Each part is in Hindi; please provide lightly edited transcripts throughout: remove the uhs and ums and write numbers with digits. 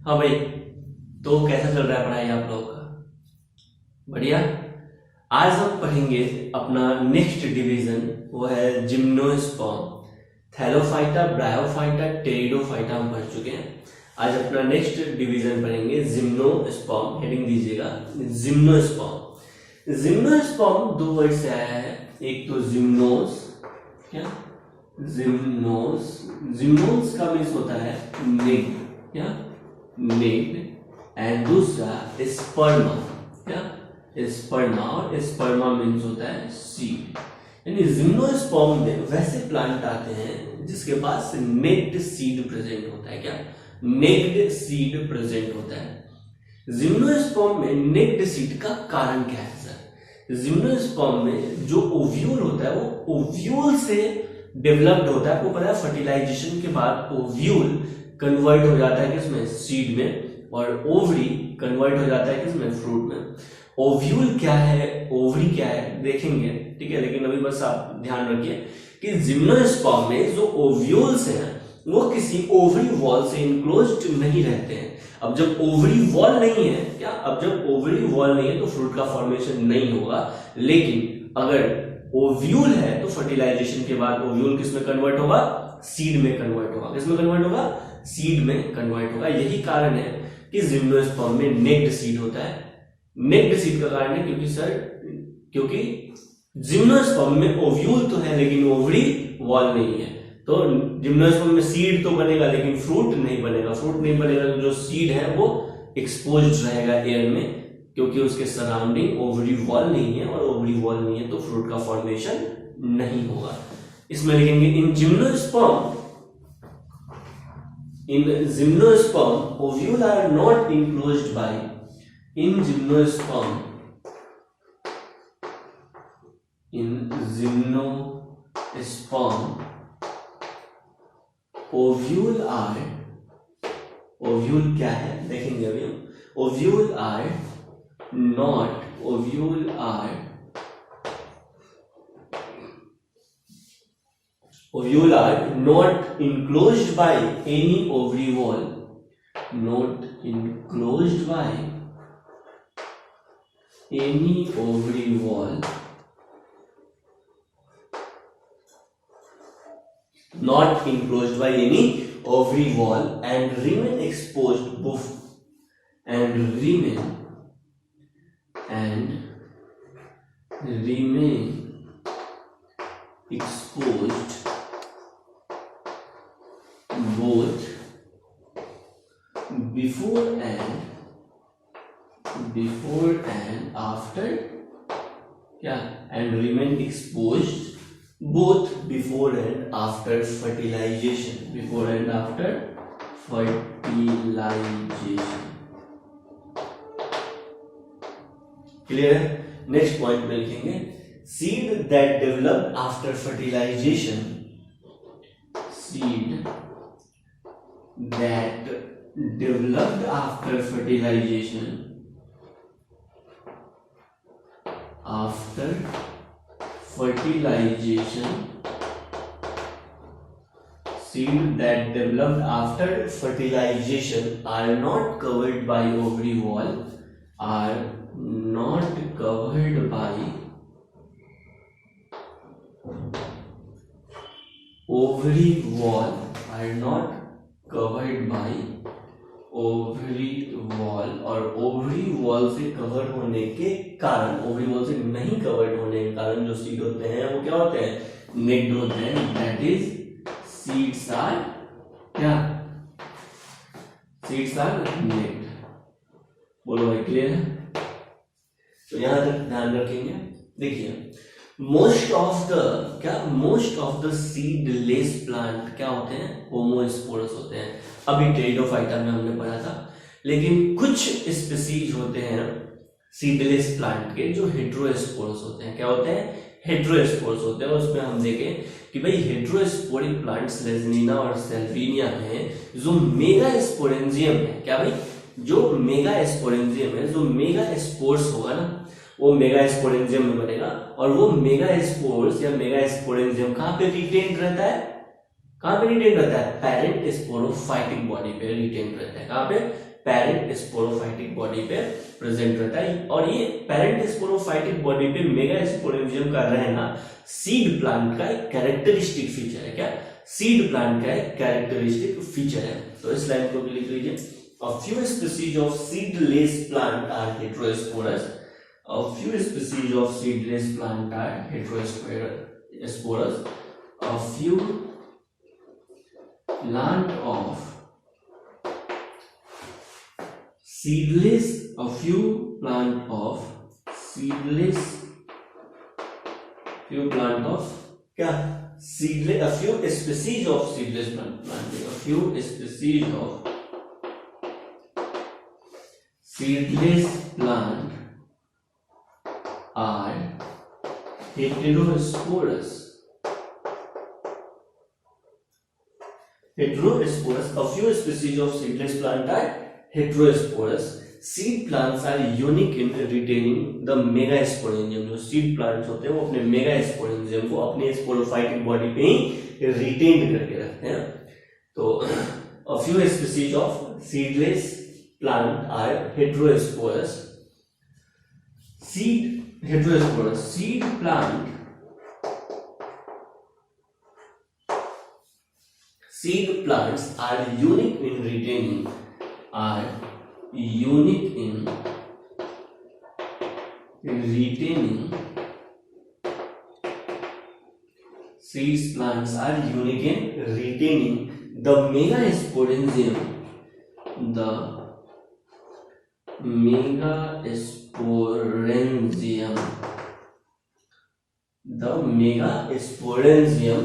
हाँ भाई, तो कैसा चल रहा है पढ़ाई आप लोगों का? बढ़िया। आज हम पढ़ेंगे अपना नेक्स्ट डिवीजन, वो है जिम्नोस्पर्म। थैलोफाइटा, ब्रायोफाइटा, टेरिडोफाइटा हम पढ़ चुके हैं। आज अपना नेक्स्ट डिवीजन पढ़ेंगे जिम्नोस्पर्म। हेडिंग दीजिएगा जिम्नोस्पर्म। जिम्नोस्पर्म दो वर्ड से आया है, एक तो जिम्नोस, क्या जिम्नोस, जिम्नोस का मीन्स होता है नेग, क्या नेग, एंड दूसरा स्पर्मा, क्या स्पर्मा, और स्पर्मा मीन्स होता है सीड। यानी जिम्नोस्पर्म में वैसे प्लांट आते हैं जिसके पास नेक्ड सीड प्रेजेंट होता है। क्या नेक्ड सीड प्रेजेंट होता है। जिम्नोस्पर्म में नेक्ड सीड का कारण क्या है सर? जिम्नोस्पर्म में जो ओव्यूल होता है वो ओव्यूल से डेवलप्ड होता है। आपको पता है फर्टिलाइजेशन के बाद ओव्यूल कन्वर्ट हो जाता है किसमें? सीड में, और ओवरी कन्वर्ट हो जाता है किसमें? फ्रूट में। ओव्यूल क्या है, ओवरी क्या है देखेंगे, ठीक है। लेकिन अभी बस आप ध्यान रखिए कि जिम्नोस्पर्म में जो ओव्यूल्स हैं वो किसी ओवरी वॉल से इनक्लोज्ड नहीं रहते हैं। अब जब ओवरी वॉल नहीं है, क्या अब जब ओवरी वॉल नहीं है तो फ्रूट का फॉर्मेशन नहीं होगा। लेकिन अगर ओव्यूल है तो फर्टिलाइजेशन के बाद ओव्यूल किसमें कन्वर्ट होगा? सीड में कन्वर्ट होगा। किसमें कन्वर्ट होगा? सीड में कन्वर्ट होगा। यही कारण है कि जिम्नोस्पर्म में नेक्ड सीड होता है। नेक्ड सीड का कारण है क्योंकि जिम्नोस्पर्म में ओव्यूल तो है लेकिन ओवरी वॉल नहीं है। तो जिम्नोस्पर्म में सीड तो बनेगा लेकिन फ्रूट नहीं बनेगा। फ्रूट नहीं बनेगा तो जो सीड है वो एक्सपोज्ड रहेगा एयर में, क्योंकि उसके सराउंडिंग ओवरी वॉल नहीं है, और ओवरी वॉल नहीं है तो फ्रूट का फॉर्मेशन नहीं होगा। इसमें लिखेंगे in gymnosperm ovule are not enclosed by, in gymnosperm ovule क्या है देखेंगे अभी हम। ओव्यूल आर not enclosed by any ovary wall, not enclosed by any ovary wall, not enclosed by any ovary wall, and remain exposed both before and after, क्या and remain exposed both before and after fertilization, clear है? नेक्स्ट पॉइंट में लिखेंगे seed that developed after fertilisation, seed that developed after fertilization are not covered by ovary wall, are not covered by ovary wall, और ओवरी वॉल से कवर होने के कारण, ओवरी वॉल से नहीं कवर्ड होने के कारण जो सीड होते हैं वो क्या होते हैं? नेक्ड होते हैं। दैट इज सीड्स आर क्या? Seeds are naked. बोलो भाई, क्लियर है? तो यहां तक ध्यान रखेंगे। देखिए most of the seedless plant क्या होते हैं? होमोस्पोरस होते हैं। अभी टेरिडोफाइटा में हमने पढ़ा था। लेकिन कुछ स्पीसीज होते हैं सीडलेस प्लांट के जो हेटेरोस्पोरस होते हैं। क्या होते हैं? हेटेरोस्पोरस होते हैं। उसमें हम देखें कि भाई हेटेरोस्पोरिक प्लांट्स लेजनिना और सेल्विनिया में जो मेगास्पोरेंजियम है, क्या भाई जो मेगास्पोरेंजियम है, जो मेगा स्पोर्स होगा ना वो मेगास्पोरेंजियम में बनेगा। और वो मेगास्पोर्स या मेगास्पोरेंजियम कहां पे रिटेन रहता है? कहां पे रिटेन रहता है? पेरेंट स्पोरोफाइटिक बॉडी पे रिटेन रहता है। कहां पे? पेरेंट स्पोरोफाइटिक बॉडी पे प्रेजेंट रहता है। और ये पेरेंट स्पोरोफाइटिक बॉडी पे मेगा स्पोरेंजियम का रहना सीड प्लांट का एक कैरेक्टरिस्टिक फीचर है। क्या? सीड प्लांट का एक कैरेक्टरिस्टिक फीचर है। तो इस लाइन को भी लिख लीजिए, a few species of seedless plant are heterosporous. A few species of seedless plant are heterosporous. A few plant of seedless, a few plant of seedless, few plant of क्या? Seedless, a few species of seedless plant, a few species of seedless plant are heterosporous. Heterosporous. A few species of seedless plant are heterosporous. Seed plants are unique in retaining the megasporangium. जो seed plants होते हैं वो अपने megasporangium को अपने sporophytic body पे ही retain करके रखते हैं। तो a few species of seedless plant are heterosporous. Heterosporous. Seed plants are unique in retaining seed plants are unique in retaining the megasporangium. The megasporangium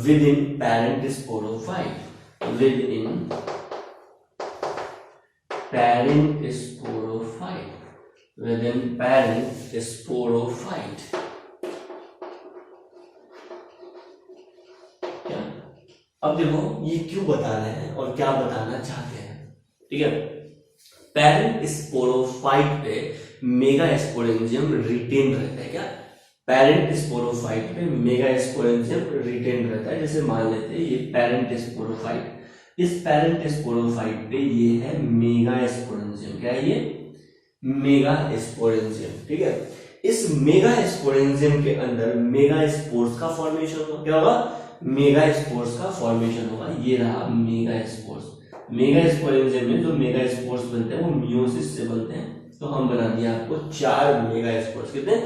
within parent sporophyte. Within parent sporophyte. क्या? अब देखो ये क्यों बता रहे हैं और क्या बताना चाहते हैं। ठीक है, पेरेंट स्पोरोफाइट पे मेगा स्पोरेंजियम रिटेन रहता है। क्या? पेरेंट स्पोरोफाइट पे मेगा स्पोरेंजियम रिटेन रहता है। जैसे मान लेते हैं ये पेरेंट स्पोरोफाइट, इस पेरेंट स्पोरोफाइट पे ये है मेगा स्पोरेंजियम। क्या है ये? Mega sporangium. ठीक है, इस मेगा स्पोरेंजियम के अंदर मेगा स्पोर्स का फॉर्मेशन होगा। क्या होगा? मेगा स्पोर्स का फॉर्मेशन होगा। ये रहा मेगा स्पोर्स। मेगा स्पोरेंजियम में जो मेगा स्पोर्स बनते हैं वो मियोसिस से बनते हैं। तो हम बना दिया आपको 4 मेगा स्पोर्स। कितने?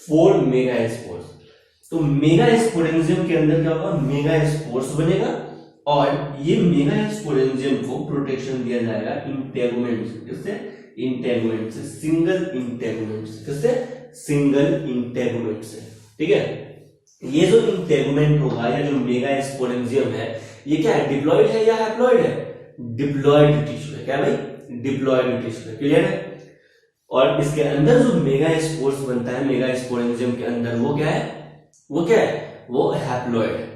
4 मेगा स्पोर्स। तो मेगा स्पोरेंजियम के अंदर क्या होगा? मेगा स्पोर्स बनेगा और ये मेगा स्पोरेंजियम को प्रोटेक्शन दिया जाएगा इंटेगुमेंट से। किससे? इंटेगुमेंट से, सिंगल इंटेगुमेंट से। किससे? सिंगल इंटेगुमेंट से। ठीक है, ये जो इंटेगुमेंट होगा या जो मेगा स्पोरेंजियम है ये क्या है? डिप्लॉयड है या हैप्लॉयड है? डिप्लॉयड टिश्यू है। क्या भाई? डिप्लॉयड टिश्यू है। क्लियर है? और इसके अंदर जो मेगा स्पोर्स बनता है मेगा स्पोरेंजियम के अंदर वो क्या है? वो हैप्लॉयड है।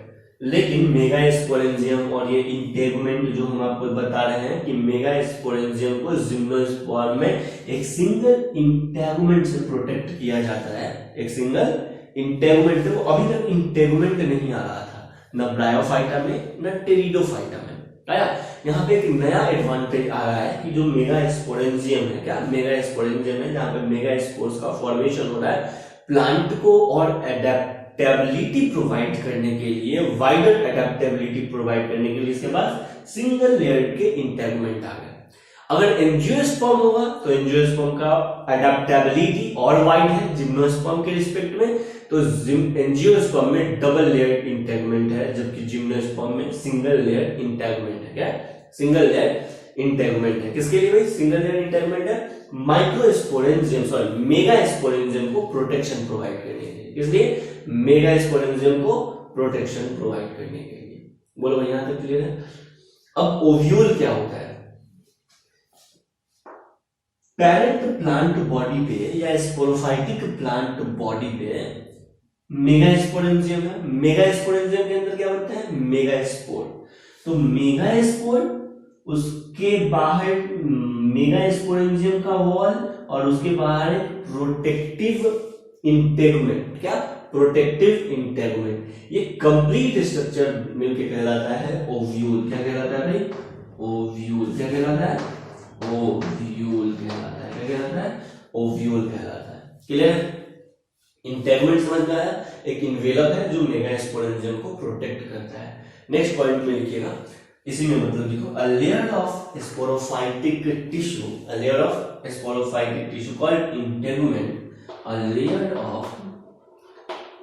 लेकिन मेगा स्पोरेंजियम और ये इंटेगुमेंट जो हम आपको बता रहे हैं कि मेगा स्पोरेंजियम को जिम्नोस्पोर में एक सिंगल इंटेगुमेंट से प्रोटेक्ट किया जाता है। एक सिंगल इंटेगुमेंट। वो अभी तक इंटेगुमेंट नहीं आ रहा था, न ब्रायोफाइटा में न टेरिडोफाइटा में। आया? यहाँ पे एक नया एडवांटेज आ रहा है कि जो मेगा स्पोरेंजियम है, क्या मेगा स्पोरेंजियम है जहां पे मेगा स्पोर्स का फॉर्मेशन हो रहा है, प्लांट को और एडेप्टेबिलिटी प्रोवाइड करने के लिए, वाइडर एडेप्टेबिलिटी प्रोवाइड करने के लिए इसके पास सिंगल लेयर के इंटेगुमेंट आ गए। अगर एंजियोस्पर्म होगा तो एंजियोस्पर्म का एडेप्टेबिलिटी और वाइड है जिम्नोस्पर्म के रिस्पेक्ट में। तो एंजियोस्पर्म में डबल लेयर इंटेगुमेंट है जबकि जिम्नोस्पर्म में सिंगल लेयर इंटेगुमेंट है। क्या? सिंगल लेयर इंटेगुमेंट है। किसके लिए भाई सिंगल लेयर इंटेगुमेंट है? मेगा स्पोरेंजियम को प्रोटेक्शन प्रोवाइड करने के लिए। किसलिए? मेगा स्पोरेंजियम को प्रोटेक्शन प्रोवाइड करने के लिए। बोलो भाई यहां तक क्लियर है? अब ओव्यूल क्या होता है? पेरेंट प्लांट बॉडी पे या स्पोरोफाइटिक प्लांट बॉडी पे मेगा स्पोरेंजियम है। मेगा स्पोरेंजियम के अंदर क्या बनता है? Mega spore. तो मेगा स्पोर, उसके बाहर मेगा स्पोरेंजियम का वॉल और उसके बाहर प्रोटेक्टिव इंटेगुमेंट। क्या? Protective integument. ये कंप्लीट स्ट्रक्चर मिलके कहलाता है ओव्यूल। क्या कहलाता है भाई? ओव्यूल। क्या कहलाता है? ओव्यूल। ओव्यूल कहलाता है। क्लियर? इंटेगुमेंट समझ में आया? एक इन्वेलप है जो मेगास्पोरेंजियम को प्रोटेक्ट करता है। नेक्स्ट पॉइंट में लिखिएगा, इसी में मतलब लिखो, a layer of sporophytic tissue, a layer of sporophytic tissue called integument,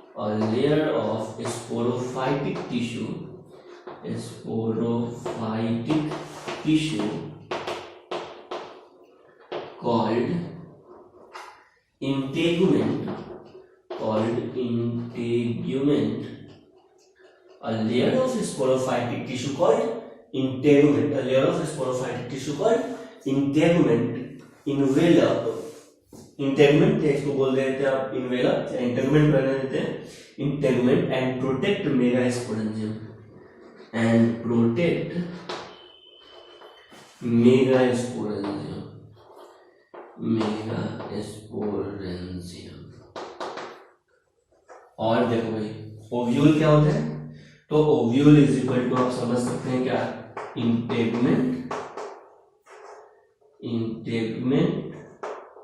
a layer of sporophytic tissue called integument, a layer of sporophytic tissue called integument, a layer of sporophytic tissue called integument envelop, integument इसको बोल देते हैं आप, इन्वेलप या इंटेगमेंट बना देते हैं, integument and protect megasporangium, and protect megasporangium, और देखो भाई ओव्यूल क्या होता है, तो ओव्यूल इज इक्वल टू आप समझ सकते हैं क्या, integument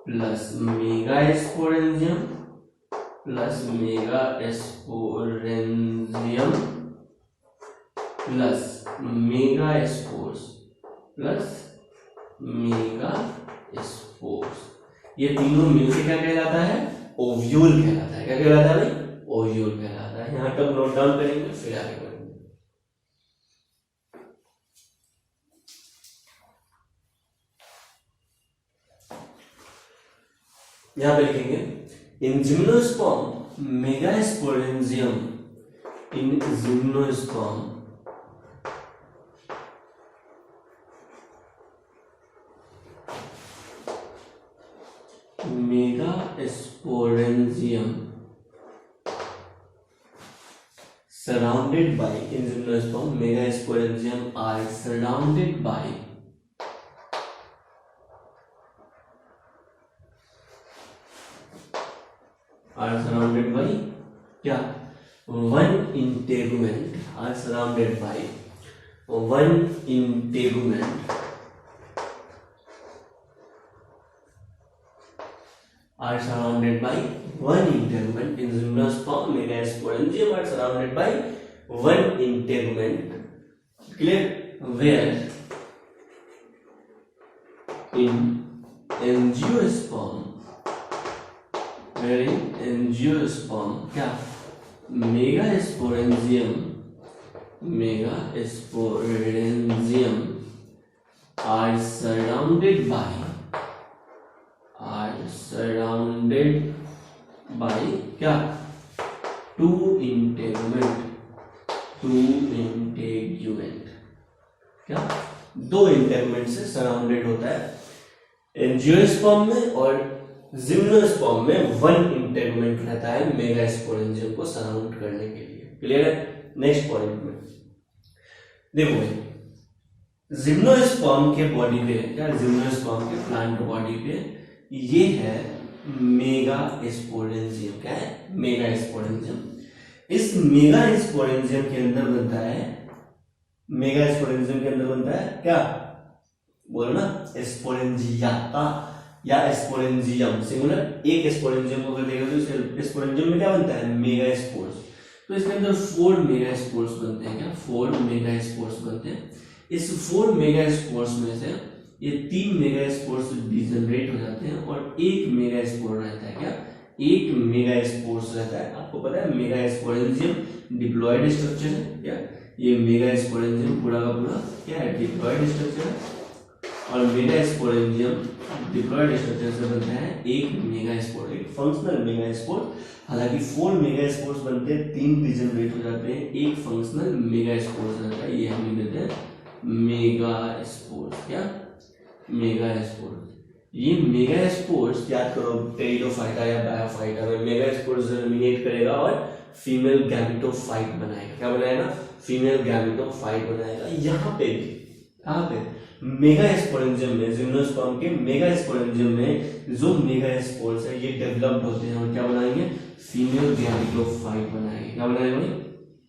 plus megasporangium plus megaspores plus megaspores, ये तीनों मिलकर क्या कहलाता है, ओव्यूल कहलाता है। क्या कहलाता है भाई, ओव्यूल कहलाता है। यहां तक नोट डाउन करेंगे फिर आगे बढ़ेंगे। यहां पे लिखेंगे in gymnosperm megasporangium, in gymnosperm megasporangium surrounded by, in gymnosperm megasporangium are surrounded by क्या, one integument, are surrounded by one integument, are surrounded by one integument, in gymnosperm megasporangium are surrounded by one integument, clear, where in angiosperm क्या, मेगास्पोरेंजियम are surrounded by क्या, two integument, क्या, दो इंटेगुमेंट से सराउंडेड होता है। एंजियोस्पर्म में और जिम्नोस्पर्म में वन इंटेगुमेंट रहता है मेगास्पोरेंजियम को सराउंड करने के लिए। क्लियर है? नेक्स्ट पॉइंट में देखो जिम्नोस्पर्म के बॉडी पे क्या, जिम्नोस्पर्म के प्लांट बॉडी पे ये है मेगास्पोरेंजियम। क्या है? मेगास्पोरेंजियम। इस मेगास्पोरेंजियम के अंदर बनता है, मेगास्पोरेंजियम के अंदर बनता है क्या, बोलो ना, स्पोरेंजियाता या स्पोरेंजियम सिंगुलर। एक स्पोरेंजियम को अगर देखो तो स्पोरेंजियम में क्या बनता है, मेगास्पोर्स। तो इसके अंदर 4 मेगास्पोर्स बनते हैं। क्या? 4 मेगास्पोर्स बनते हैं। इस 4 मेगास्पोर्स में से ये 3 मेगास्पोर्स डिजनरेट हो जाते हैं और 1 मेगास्पोर रहता है। क्या? 1 मेगास्पोर्स रहता है। आपको पता है मेगास्पोरेंजियम डिप्लॉयड स्ट्रक्चर है। क्या? ये मेगास्पोरेंजियम पूरा का पूरा क्या है, डिप्लॉयड स्ट्रक्चर है। और मेगास्पोरेंजियम डिप्लॉयड स्ट्रक्चर से बनता है 1 मेगास्पोर, एक फंक्शनल मेगास्पोर। हालांकि 4 मेगास्पोर्स बनते हैं, 3 डिजनरेट हो जाते हैं, 1 फंक्शनल मेगास्पोर रहता है। ये हम देते हैं मेगास्पोर। क्या? मेगास्पोर। ये मेगास्पोर्स याद करो, टेरिडोफाइटा या बायोफाइटा में मेगास्पोर जर्मिनेट करेगा और फीमेल गैमेटोफाइट बनाएगा। क्या बनाएगा? फीमेल गैमेटोफाइट बनाएगा। यहाँ पे मेगास्पोरेंजियम में, जिम्नोस्पर्म के मेगास्पोरेंजियम में जो मेगास्पोर्स है ये डेवलप्ड होते हैं और क्या बनाएंगे, फीमेल गैमेटोफाइट बनाएंगे। क्या बनाएगा भाई?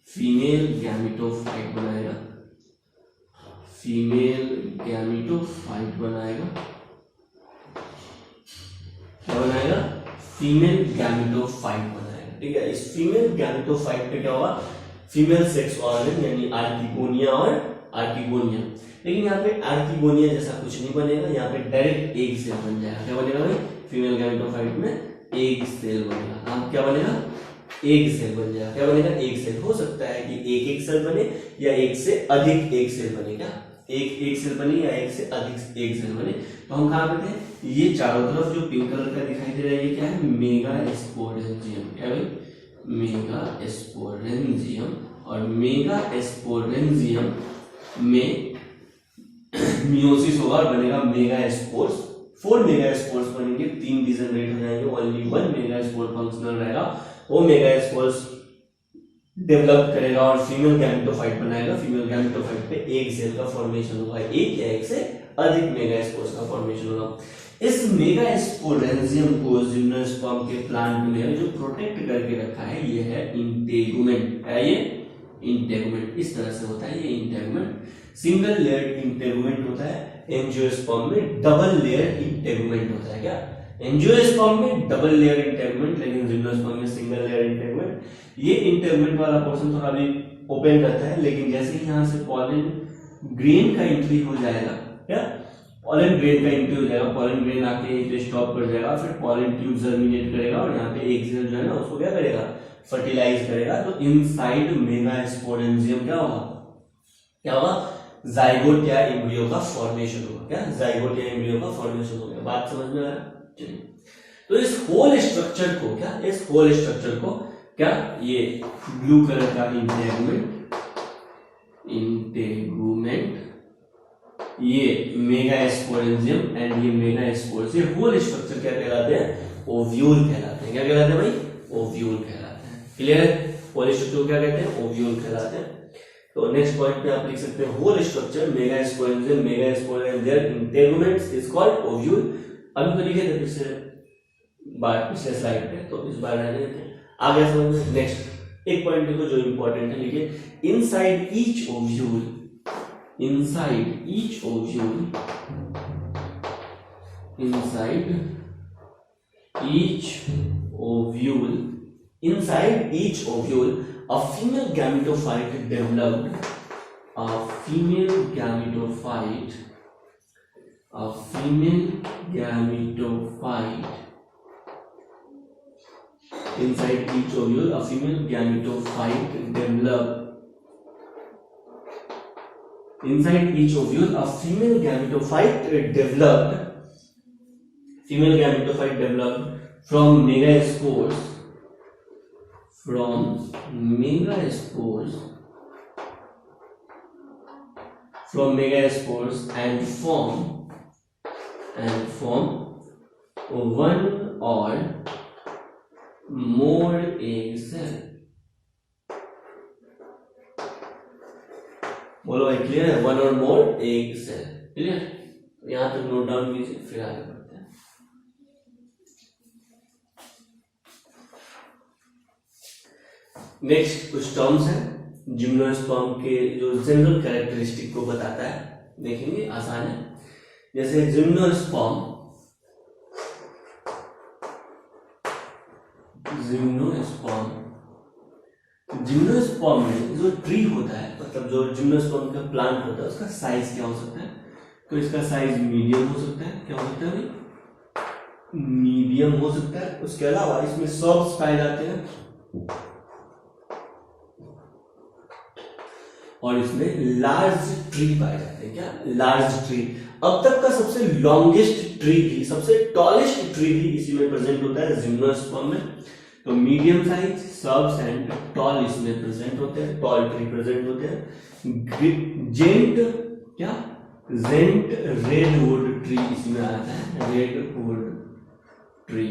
फीमेल गैमेटोफाइट बनाएगा, फीमेल गैमेटोफाइट बनाएगा। क्या बनाएगा, फीमेल गैमेटोफाइट बनाएगा। ठीक है, इस फीमेल गैमेटोफाइट पे क्या होगा, फीमेल सेक्स ऑर्गन यानी आर्किगोनिया और आर्किगोनिया। लेकिन यहाँ पे आर्किगोनिया जैसा कुछ नहीं बनेगा, यहाँ पे डायरेक्ट एग सेल बन जाएगा। क्या बनेगा भाई, फीमेल गैमेटोफाइट में एग सेल बनेगा। अब क्या बनेगा, एग सेल बन जाएगा। क्या बनेगा, एग सेल। हो सकता है कि एक एक सेल बने या एक से अधिक एग सेल बने। क्या एक सेल बने या एक से अधिक एग सेल बने। तो हम कहाँ पे थे, ये चारों तरफ जो पिंक कलर का दिखाई दे रहा है ये क्या है, मेगा स्पोरेंजियम। क्या भाई, मेगा स्पोरेंजियम। और मेगा स्पोरेंजियम में मियोसिस होगा और बनेगा मेगा स्पोर्स। 4 मेगा स्पोर्स बनेंगे, 3 डिजनरेट हो जाएंगे, ओनली 1 मेगा स्पोर फंक्शनल रहेगा। वो मेगा स्पोर्स डेवलप करेगा और फीमेल गैमेटोफाइट बनाएगा। फीमेल गैमेटोफाइट पे एक सेल का फॉर्मेशन होगा, एक या एक से अधिक मेगा स्पोर्स का फॉर्मेशन होगा। इस मेगा स्पोरेंजियम को जिम्नोस्पर्म के प्लांट में जो प्रोटेक्ट करके रखा है ये है इंटेगुमेंट। है ये इंटेगुमेंट, इस तरह से होता है ये इंटेगुमेंट। सिंगल लेयर्ड इंटेगुमेंट होता है, एंजियोस्पर्म में डबल लेयर इंटेगुमेंट होता है। क्या, एंजियोस्पर्म में डबल लेयर इंटेगुमेंट, लेकिन जिम्नोस्पर्म में सिंगल लेयर इंटेगुमेंट। ये इंटेगुमेंट वाला पोर्शन थोड़ा भी ओपन रहता है, लेकिन जैसे ही यहाँ से पॉलन ग्रेन का एंट्री हो जाएगा, क्या पॉलन ग्रेन का एंट्री हो जाएगा, पॉलन ग्रेन आके यहीं पे स्टॉप कर जाएगा, फिर पॉलन ट्यूब जर्मिनेट करेगा और यहाँ पे एक सेल जो है ना उसको क्या करेगा, फर्टिलाइज करेगा। तो इनसाइड मेगा स्पोरेंजियम क्या होगा, क्या होगा, जाइगोट या एम्ब्रियो का फॉर्मेशन होगा। क्या, जाइगोट या एम्ब्रियो का फॉर्मेशन होगा। बात समझ में आ रहा है, चलिए। तो इस होल स्ट्रक्चर को क्या, इस होल स्ट्रक्चर को क्या, ये ब्लू कलर का इंटेगुमेंट, ये मेगा स्पोरेंजियम एंड ये मेगा स्पोर्स, ये होल स्ट्रक्चर क्या कहलाते हैं, ओव्यूल कहलाते हैं। क्या कहलाते हैं भाई, ओव्यूल कहलाते हैं। क्लियर है, होल स्ट्रक्चर को क्या कहते हैं, ओव्यूल कहलाते हैं। तो नेक्स्ट पॉइंट पे आप लिख सकते हैं whole structure megasporangium, megasporangium their integuments is called ovule. अभी तो लिखे थे पिछले स्लाइड पे, तो इस बार रहने देते हैं, आ गया समझ में। नेक्स्ट एक पॉइंट लिखो जो इंपॉर्टेंट है, लिखिए inside each ovule, inside each ovule, inside each ovule, inside each ovule a female gametophyte developed, a female gametophyte, a female gametophyte, inside each ovule a female gametophyte developed, inside each ovule a female gametophyte developed, female gametophyte developed from megaspores, from megaspores, from megaspores and form one or more egg cell. बोलो भाई, क्लियर है, वन और मोर एग सेल। क्लियर, यहां तक नोट डाउन कीजिए, फिर आगे बढ़ते हैं। नेक्स्ट कुछ टर्म्स हैं जिम्नोस्पर्म के जो जनरल कैरेक्टरिस्टिक को बताता है, देखेंगे, आसान है। जैसे जिम्नोस्पर्म, जिम्नोस्पर्म में जो ट्री होता है, मतलब जो जिम्नोस्पर्म का प्लांट होता है, उसका साइज क्या हो सकता है, तो इसका साइज मीडियम हो सकता है। क्या हो सकता है भाई, मीडियम हो सकता है। उसके अलावा इसमें सब्स पाए जाते हैं और इसमें लार्ज ट्री पाए जाते हैं। क्या, लार्ज ट्री। अब तक का सबसे लॉन्गेस्ट ट्री भी, सबसे टॉलेस्ट ट्री भी इसी में प्रेजेंट होता है जिम्नोस्पर्म में। तो medium size, subs and tall इसमें प्रेजेंट होते हैं, टॉल ट्री प्रेजेंट होते हैं। जेंट, क्या, जेंट रेडवुड ट्री इसमें आता है, रेडवुड ट्री।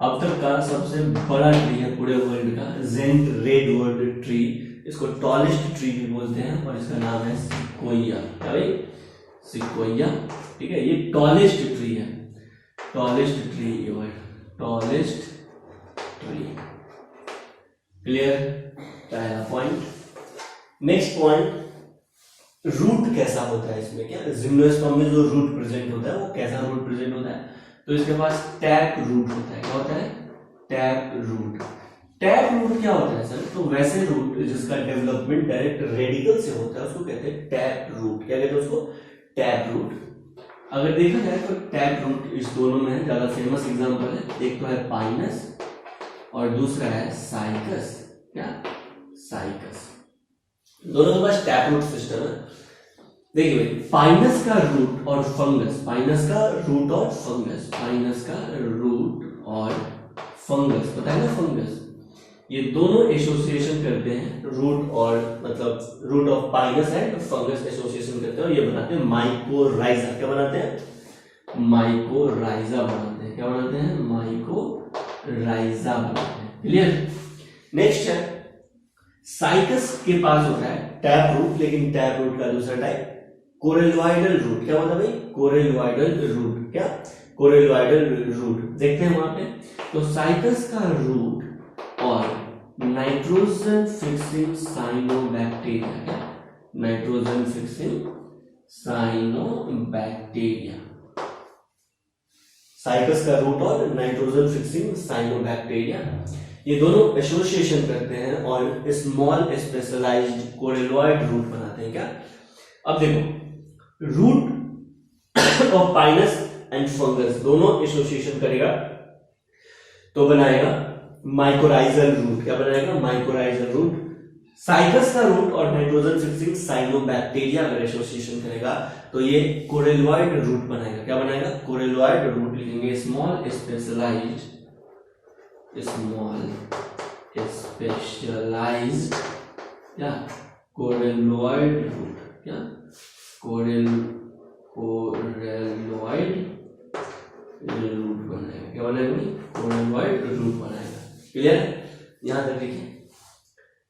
अब तक का सबसे बड़ा ट्री है पूरे वर्ल्ड का, जेंट रेडवुड ट्री। इसको टॉलेस्ट ट्री भी बोलते हैं और इसका नाम है सिक्वोया। क्या भाई, सिक्वोया। ठीक है, ये टॉलेस्ट ट्री है, tallest tree, tallest tree. Clear, पहला पॉइंट। नेक्स्ट पॉइंट, रूट कैसा होता है इसमें। क्या, जिम्नोस्पर्म में जो रूट प्रेजेंट होता है वो कैसा रूट प्रेजेंट होता है, तो तो इसके पास टैप रूट होता है। क्या होता है? Tap root. टैप रूट क्या होता है सर? तो वैसे रूट जिसका डेवलपमेंट डायरेक्ट रेडिकल से होता है उसको कहते हैं टैप रूट। क्या कहते हैं उसको? Tap root. अगर देखा जाए तो टैप रूट इस दोनों में है, ज्यादा फेमस एग्जांपल है। एक तो है पाइनस और दूसरा है साइकस। क्या? साइकस। दोनों के पास टैप रूट सिस्टम है। देखिए भाई, पाइनस का रूट और फंगस, पाइनस का रूट और फंगस, पाइनस का रूट और फंगस, पता है ना फंगस, ये दोनों एसोसिएशन करते हैं रूट और मतलब root of Pinus and fungus association करते हैं और ये बनाते हैं माइकोराइजा। क्या बनाते हैं? माइकोराइजा बनाते हैं। क्या बनाते हैं? माइकोराइजा बनाते हैं। क्लियर? नेक्स्ट है साइकस के पास होता है टैप रूट, लेकिन टैप रूट का दूसरा टाइप कोरेलॉइडल रूट। क्या होता है भाई? कोरेलॉइडल रूट। क्या? कोरेलॉइडल रूट। देखते हैं वहां पे, तो साइकस का रूट और नाइट्रोजन फिक्सिंग साइनोबैक्टीरिया। क्या? Nitrogen fixing cyanobacteria. साइकस का रूट और नाइट्रोजन फिक्सिंग साइनोबैक्टीरिया, ये दोनों एसोसिएशन करते हैं और स्मॉल स्पेशलाइज्ड कोरेलॉइड रूट बनाते हैं। क्या? अब देखो, root of Pinus and fungus दोनों एसोसिएशन करेगा तो बनाएगा माइकोराइजल रूट। क्या बनाएगा? Mycorrhizal root. साइकस का रूट और नाइट्रोजन फिक्सिंग साइनोबैक्टीरिया अगर एसोसिएशन करेगा तो ये कोरेलॉइड रूट बनाएगा। क्या बनाएगा? कोरेलॉइड रूट लिखेंगे। स्मॉल स्पेशलाइज्ड क्या? Coralloid root. क्या? कोरेलॉइड रूट बनाएगा। क्या बनाएगा? कोरेलॉइड रूट बनाएगा। क्लियर? यहां तक देखिए,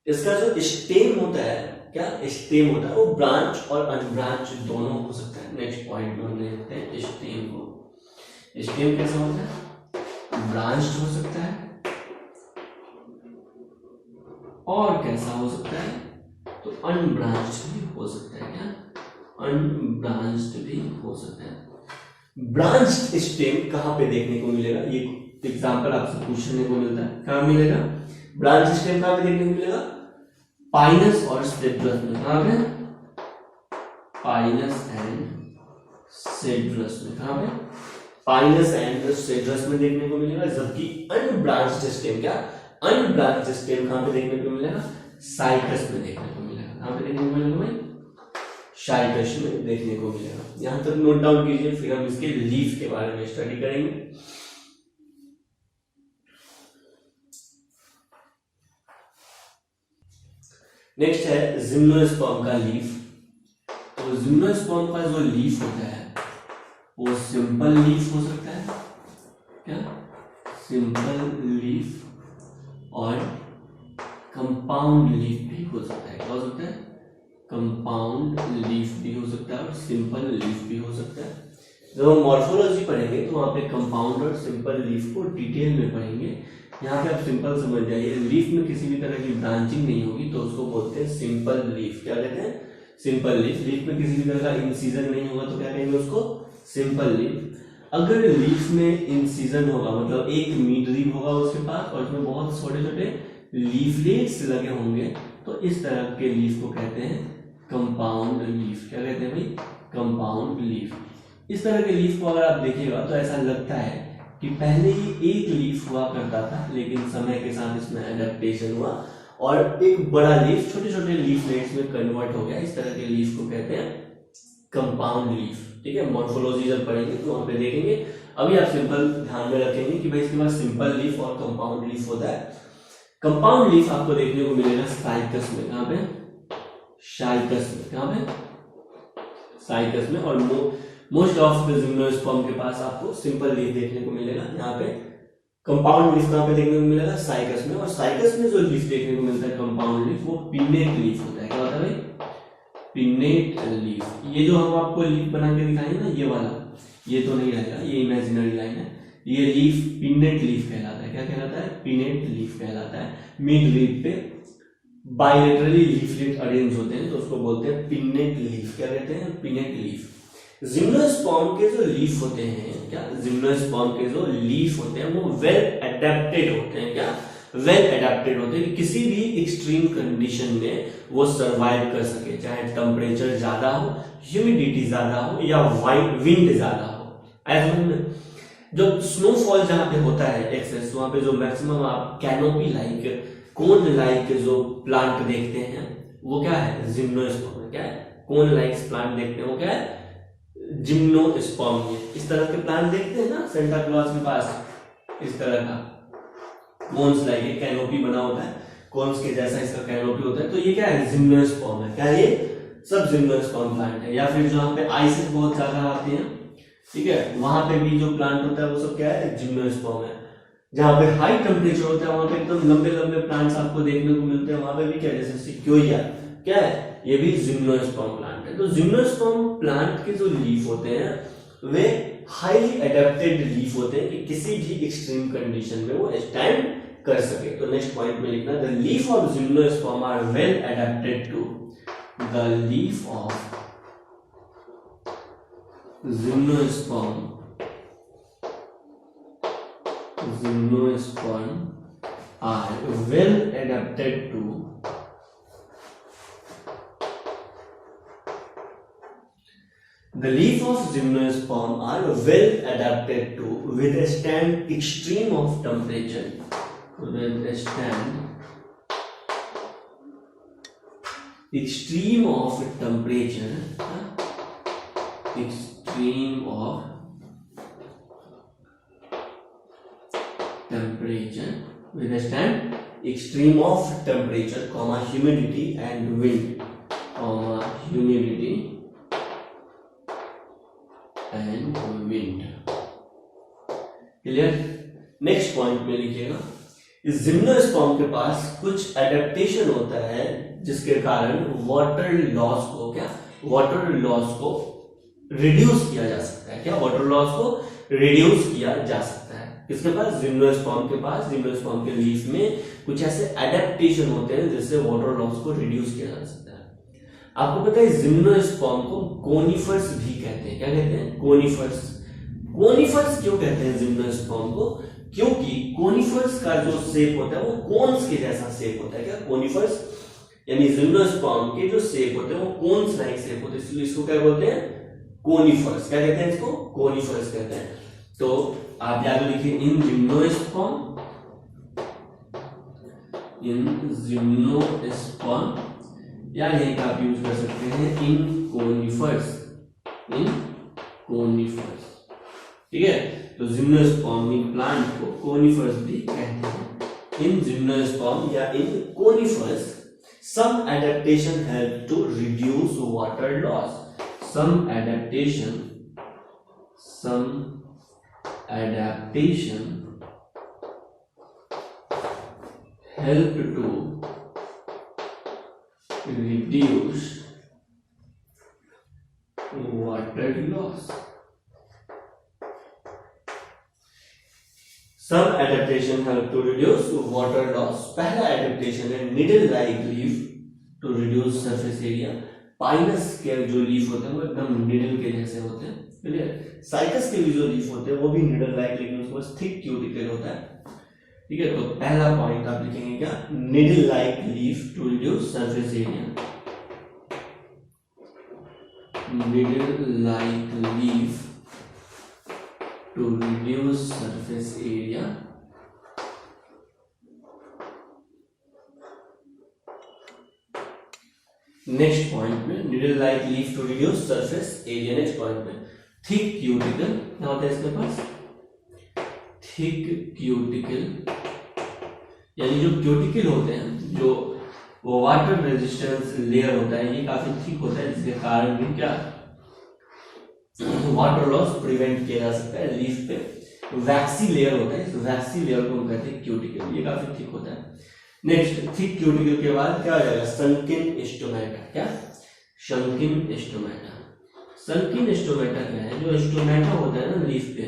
इसका जो स्टेम होता है, क्या स्टेम होता है, वो ब्रांच और अनब्रांच दोनों हो सकता है। नेक्स्ट पॉइंट में हम देखते हैं स्टेम को। स्टेम कैसा होता है? ब्रांच्ड हो सकता है और कैसा हो सकता है? तो अनब्रांच्ड भी हो सकता है। क्या? अनब्रांच्ड भी हो सकता है। ब्रांच्ड स्टेम कहां पे देखने को मिलेगा? ये एग्जांपल आपसे पूछने को मिलता है। कहां मिलेगा ब्रांच स्टेम? कहां पे देखने को मिलेगा? पाइनस और सिट्रस में। कहां पे? पाइनस एंड सिट्रस में। कहां पे? पाइनस एंड सिट्रस में देखने को मिलेगा। जबकि अनब्रांच्ड स्टेम, क्या अनब्रांच्ड स्टेम कहां पे देखने को मिलेगा? साइकस में देखने को मिलेगा। कहां पे देखने को मिलेगा भाई? साइकस में देखने को मिलेगा। यहां तक नोट डाउन कीजिए, फिर हम इसके लीफ के बारे में स्टडी करेंगे। नेक्स्ट है जिम्नोस्पर्म का लीफ। तो जिम्नोस्पर्म का जो लीफ होता है वो सिंपल लीफ हो सकता है। क्या? सिंपल लीफ और कंपाउंड लीफ भी हो सकता है। क्या हो सकता है? कंपाउंड लीफ भी हो सकता है और सिंपल लीफ भी हो सकता है। जब हम मॉर्फोलॉजी पढ़ेंगे तो वहां पे कंपाउंड और सिंपल लीफ को डिटेल में पढ़ेंगे। यहाँ पे आप सिंपल समझ जाइए, लीफ में किसी भी तरह की ब्रांचिंग नहीं होगी तो उसको बोलते हैं सिंपल लीफ। क्या कहते हैं? Simple leaf. लीफ में किसी भी तरह का इंसिजन नहीं होगा तो क्या कहेंगे उसको? Simple leaf. अगर लीफ में इंसिजन होगा, मतलब एक मिड लीफ होगा उसके पास और उसमें बहुत छोटे छोटे लीफलेट्स लगे होंगे, तो इस तरह के लीफ को कहते हैं कंपाउंड लीफ। क्या कहते हैं भाई? Compound leaf. इस तरह के लीफ को अगर आप देखिएगा तो ऐसा लगता है कि पहले ही एक लीफ हुआ करता था, लेकिन समय के साथ इसमें एडेप्टेशन हुआ और एक बड़ा लीफ छोटे छोटे लीफलेट्स में कन्वर्ट हो गया। इस तरह के लीफ को कहते हैं कंपाउंड लीफ। ठीक है, मॉर्फोलॉजी जब पढ़ेंगे तो वहां पे देखेंगे। अभी आप सिंपल ध्यान में रखेंगे कि भाई इसके पास सिंपल लीफ और कंपाउंड लीफ होता है। कंपाउंड लीफ आपको देखने को मिलेगा साइकस में। कहां पे? साइकस में। कहां पे? साइकस में। और मोस्ट ऑफ द जिम्नोस्पर्म के पास आपको सिंपल लीफ देखने को मिलेगा। यहाँ पे कंपाउंड लीफ कहां पे देखने को मिलेगा? साइकस में। और साइकस में जो लीफ देखने को मिलता है कंपाउंड लीफ, वो पिन्नेट लीफ होता है। क्या होता है भाई? Pennate leaf. ये जो हम आपको लीफ बना के दिखाएंगे ना, ये वाला, ये तो नहीं रहेगा, ये इमेजिनरी लाइन है। ये लीफ पिन्नेट लीफ कहलाता है। क्या कहलाता है? पिन्नेट लीफ कहलाता है। मिड लीफ पे बाइलेटरली लीफलेट अरेंज होते हैं तो उसको बोलते हैं पिन्नेट लीफ। क्या कहते हैं? Pennate leaf. जिम्नोस्पर्म के जो लीफ होते हैं, क्या जिम्नोस्पर्म के जो लीफ होते हैं वो वेल एडेप्टेड होते हैं, क्या वेल एडेप्टेड होते हैं कि किसी भी एक्सट्रीम कंडीशन में वो सरवाइव कर सके, चाहे टेम्परेचर ज्यादा हो, ह्यूमिडिटी ज्यादा हो या विंड ज्यादा हो। ऐसे में जो स्नोफॉल जहां पे होता है एक्सेस, वहां पे जो मैक्सिमम आप कैनोपी लाइक कोन लाइक जो प्लांट देखते हैं वो क्या है, जिम्नोस्पर्म। क्या है, कोन लाइक प्लांट देखते हैं वो क्या है, जिम्नोस्पर्म। इस तरह के प्लांट देखते हैं ना सेंटा क्लॉज के पास, इस तरह का कोन्स लाइक कैनोपी बना होता है, कोन्स के जैसा इसका कैनोपी होता है, तो ये क्या है, जिम्नोस्पर्म है। क्या ये सब जिम्नोस्पर्म प्लांट है। या फिर जहां पे आइसेस बहुत ज्यादा आती है, ठीक है, वहां पे भी जो प्लांट होता है वो सब क्या है, जिम्नोस्पर्म है। जहां पे हाई टेम्परेचर होता है वहां पे एकदम लंबे लंबे प्लांट्स आपको देखने को मिलते हैं, वहां पे भी क्या जैसे सिक्योरिया, क्या है, ये भी जिम्नोस्पर्म प्लांट है। तो जिम्नोस्पर्म प्लांट के जो लीफ होते हैं वे हाईली एडेप्टेड लीफ होते हैं कि किसी भी एक्सट्रीम कंडीशन में वो स्टैंड कर सके। तो नेक्स्ट पॉइंट में लिखना, the leaf of gymnosperm are well adapted to, the leaf of gymnosperm are well adapted to the leaf of gymnosperm are well adapted to withstand extreme of temperature, extreme of temperature, extreme of temperature, withstand extreme of temperature, comma humidity and wind, comma humidity and wind. Clear. Next point में लिखिएगा, इस जिम्नोस्पर्म के पास कुछ एडेप्टेशन होता है जिसके कारण वाटर लॉस को, क्या वाटर लॉस को रिड्यूस किया जा सकता है। क्या वाटर लॉस को रिड्यूस किया जा सकता है किसके पास, जिम्नोस्पर्म के पास। जिम्नोस्पर्म के लीफ में कुछ ऐसे एडेप्टेशन होते हैं जिससे वाटर लॉस को रिड्यूस किया जा सकता है। आपको पता है जिम्नोस्पर्म को कोनिफर्स भी कहते हैं। क्या कहते हैं, कोनिफर्स। कोनिफर्स क्यों कहते हैं जिम्नोस्पर्म को, क्योंकि कोनिफर्स का जो शेप होता है वो कोन्स के जैसा शेप होता है। क्या कोनिफर्स यानी जिम्नोस्पर्म के जो शेप होते हैं वो कोन्स लाइक शेप होते हैं, इसलिए इसको क्या बोलते हैं, कोनिफर्स। क्या कहते हैं इसको, कोनिफर्स कहते हैं। तो आप याद लिखिए, इन जिम्नोस्पर्म, या यही का आप यूज कर सकते हैं इन कोनिफर्स, ठीक है। तो जिम्नोस्पर्म प्लांट को कोनिफर्स भी कहते हैं। इन जिम्नोस्पर्म या इन conifers some adaptation help to reduce water loss. Some adaptation help to reduce water loss. Some adaptation help to reduce water loss. पहला adaptation है needle like leaf to reduce surface area. Pinus के जो लीफ होते हैं वो एकदम निडल के जैसे होते हैं, क्लियर। साइकस के भी जो लीफ होते हैं वो भी निडल लाइक, लेकिन उसके पास थिक क्यूटिकल होता है, ठीक है। तो पहला पॉइंट आप लिखेंगे क्या, needle like leaf to reduce surface area, needle like leaf to reduce surface area. Next point में needle like leaf to reduce surface area. Next point में thick cuticle क्या होता है इसके पास, thick cuticle यानी जो क्यूटिकल होते हैं, जो वो वाटर रेजिस्टेंस लेयर होता है, ये काफी थिक होता है, जिसके कारण भी क्या वाटर लॉस प्रिवेंट किया जा सकता है। लीफ पे वैक्सी लेयर होता है, इस वैक्सी लेयर को हम कहते हैं क्यूटिकल, ये काफी थिक होता है। नेक्स्ट थिक क्यूटिकल के बाद क्या हो जाएगा, संकिन स्टोमेटा। क्या, संकिन स्टोमेटा। संकिन स्टोमेटा क्या है, जो स्टोमेटा होता है ना लीफ पे,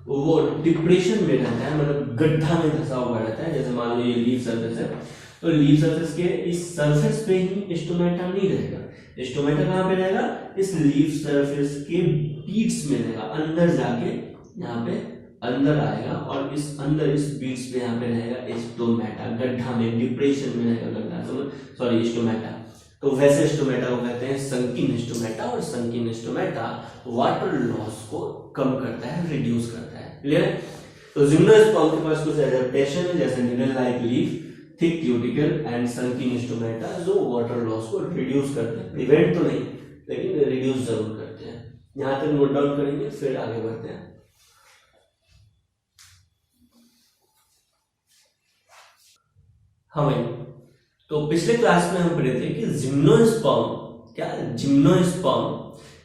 वो डिप्रेशन में रहता है, मतलब गड्ढा में धंसा हुआ रहता है। जैसे मान लो ये लीफ सरफेस है, तो लीफ सरफेस के इस सरफेस पे ही स्टोमेटा नहीं रहेगा। स्टोमेटा कहाँ पे रहेगा? इस लीफ सरफेस के बीट्स में रहेगा, अंदर जाके यहाँ पे अंदर आएगा और इस अंदर इस बीट्स पे यहाँ पे रहेगा स्टोमेटा, गड्ढा में, डिप्रेशन में रहेगा गड्ढा, सॉरी स्टोमेटा। तो वैसे स्टोमेटा को कहते हैं संकीन स्टोमेटा, और संकीन स्टोमेटा वाटर लॉस को कम करता है, रिड्यूस करता है। क्लियर है? तो जिम्नोस्पर्म के पास कुछ एडेप्टेशन है, जैसे needle like leaf, thick cuticle and sunken stomata, जो वाटर लॉस को रिड्यूस करते हैं, प्रिवेंट तो नहीं लेकिन रिड्यूस जरूर करते हैं। यहां तक नोट डाउन करेंगे, फिर आगे बढ़ते हैं। हाँ भाई, तो पिछले क्लास में हम पढ़े थे कि जिम्नोस्पर्म, क्या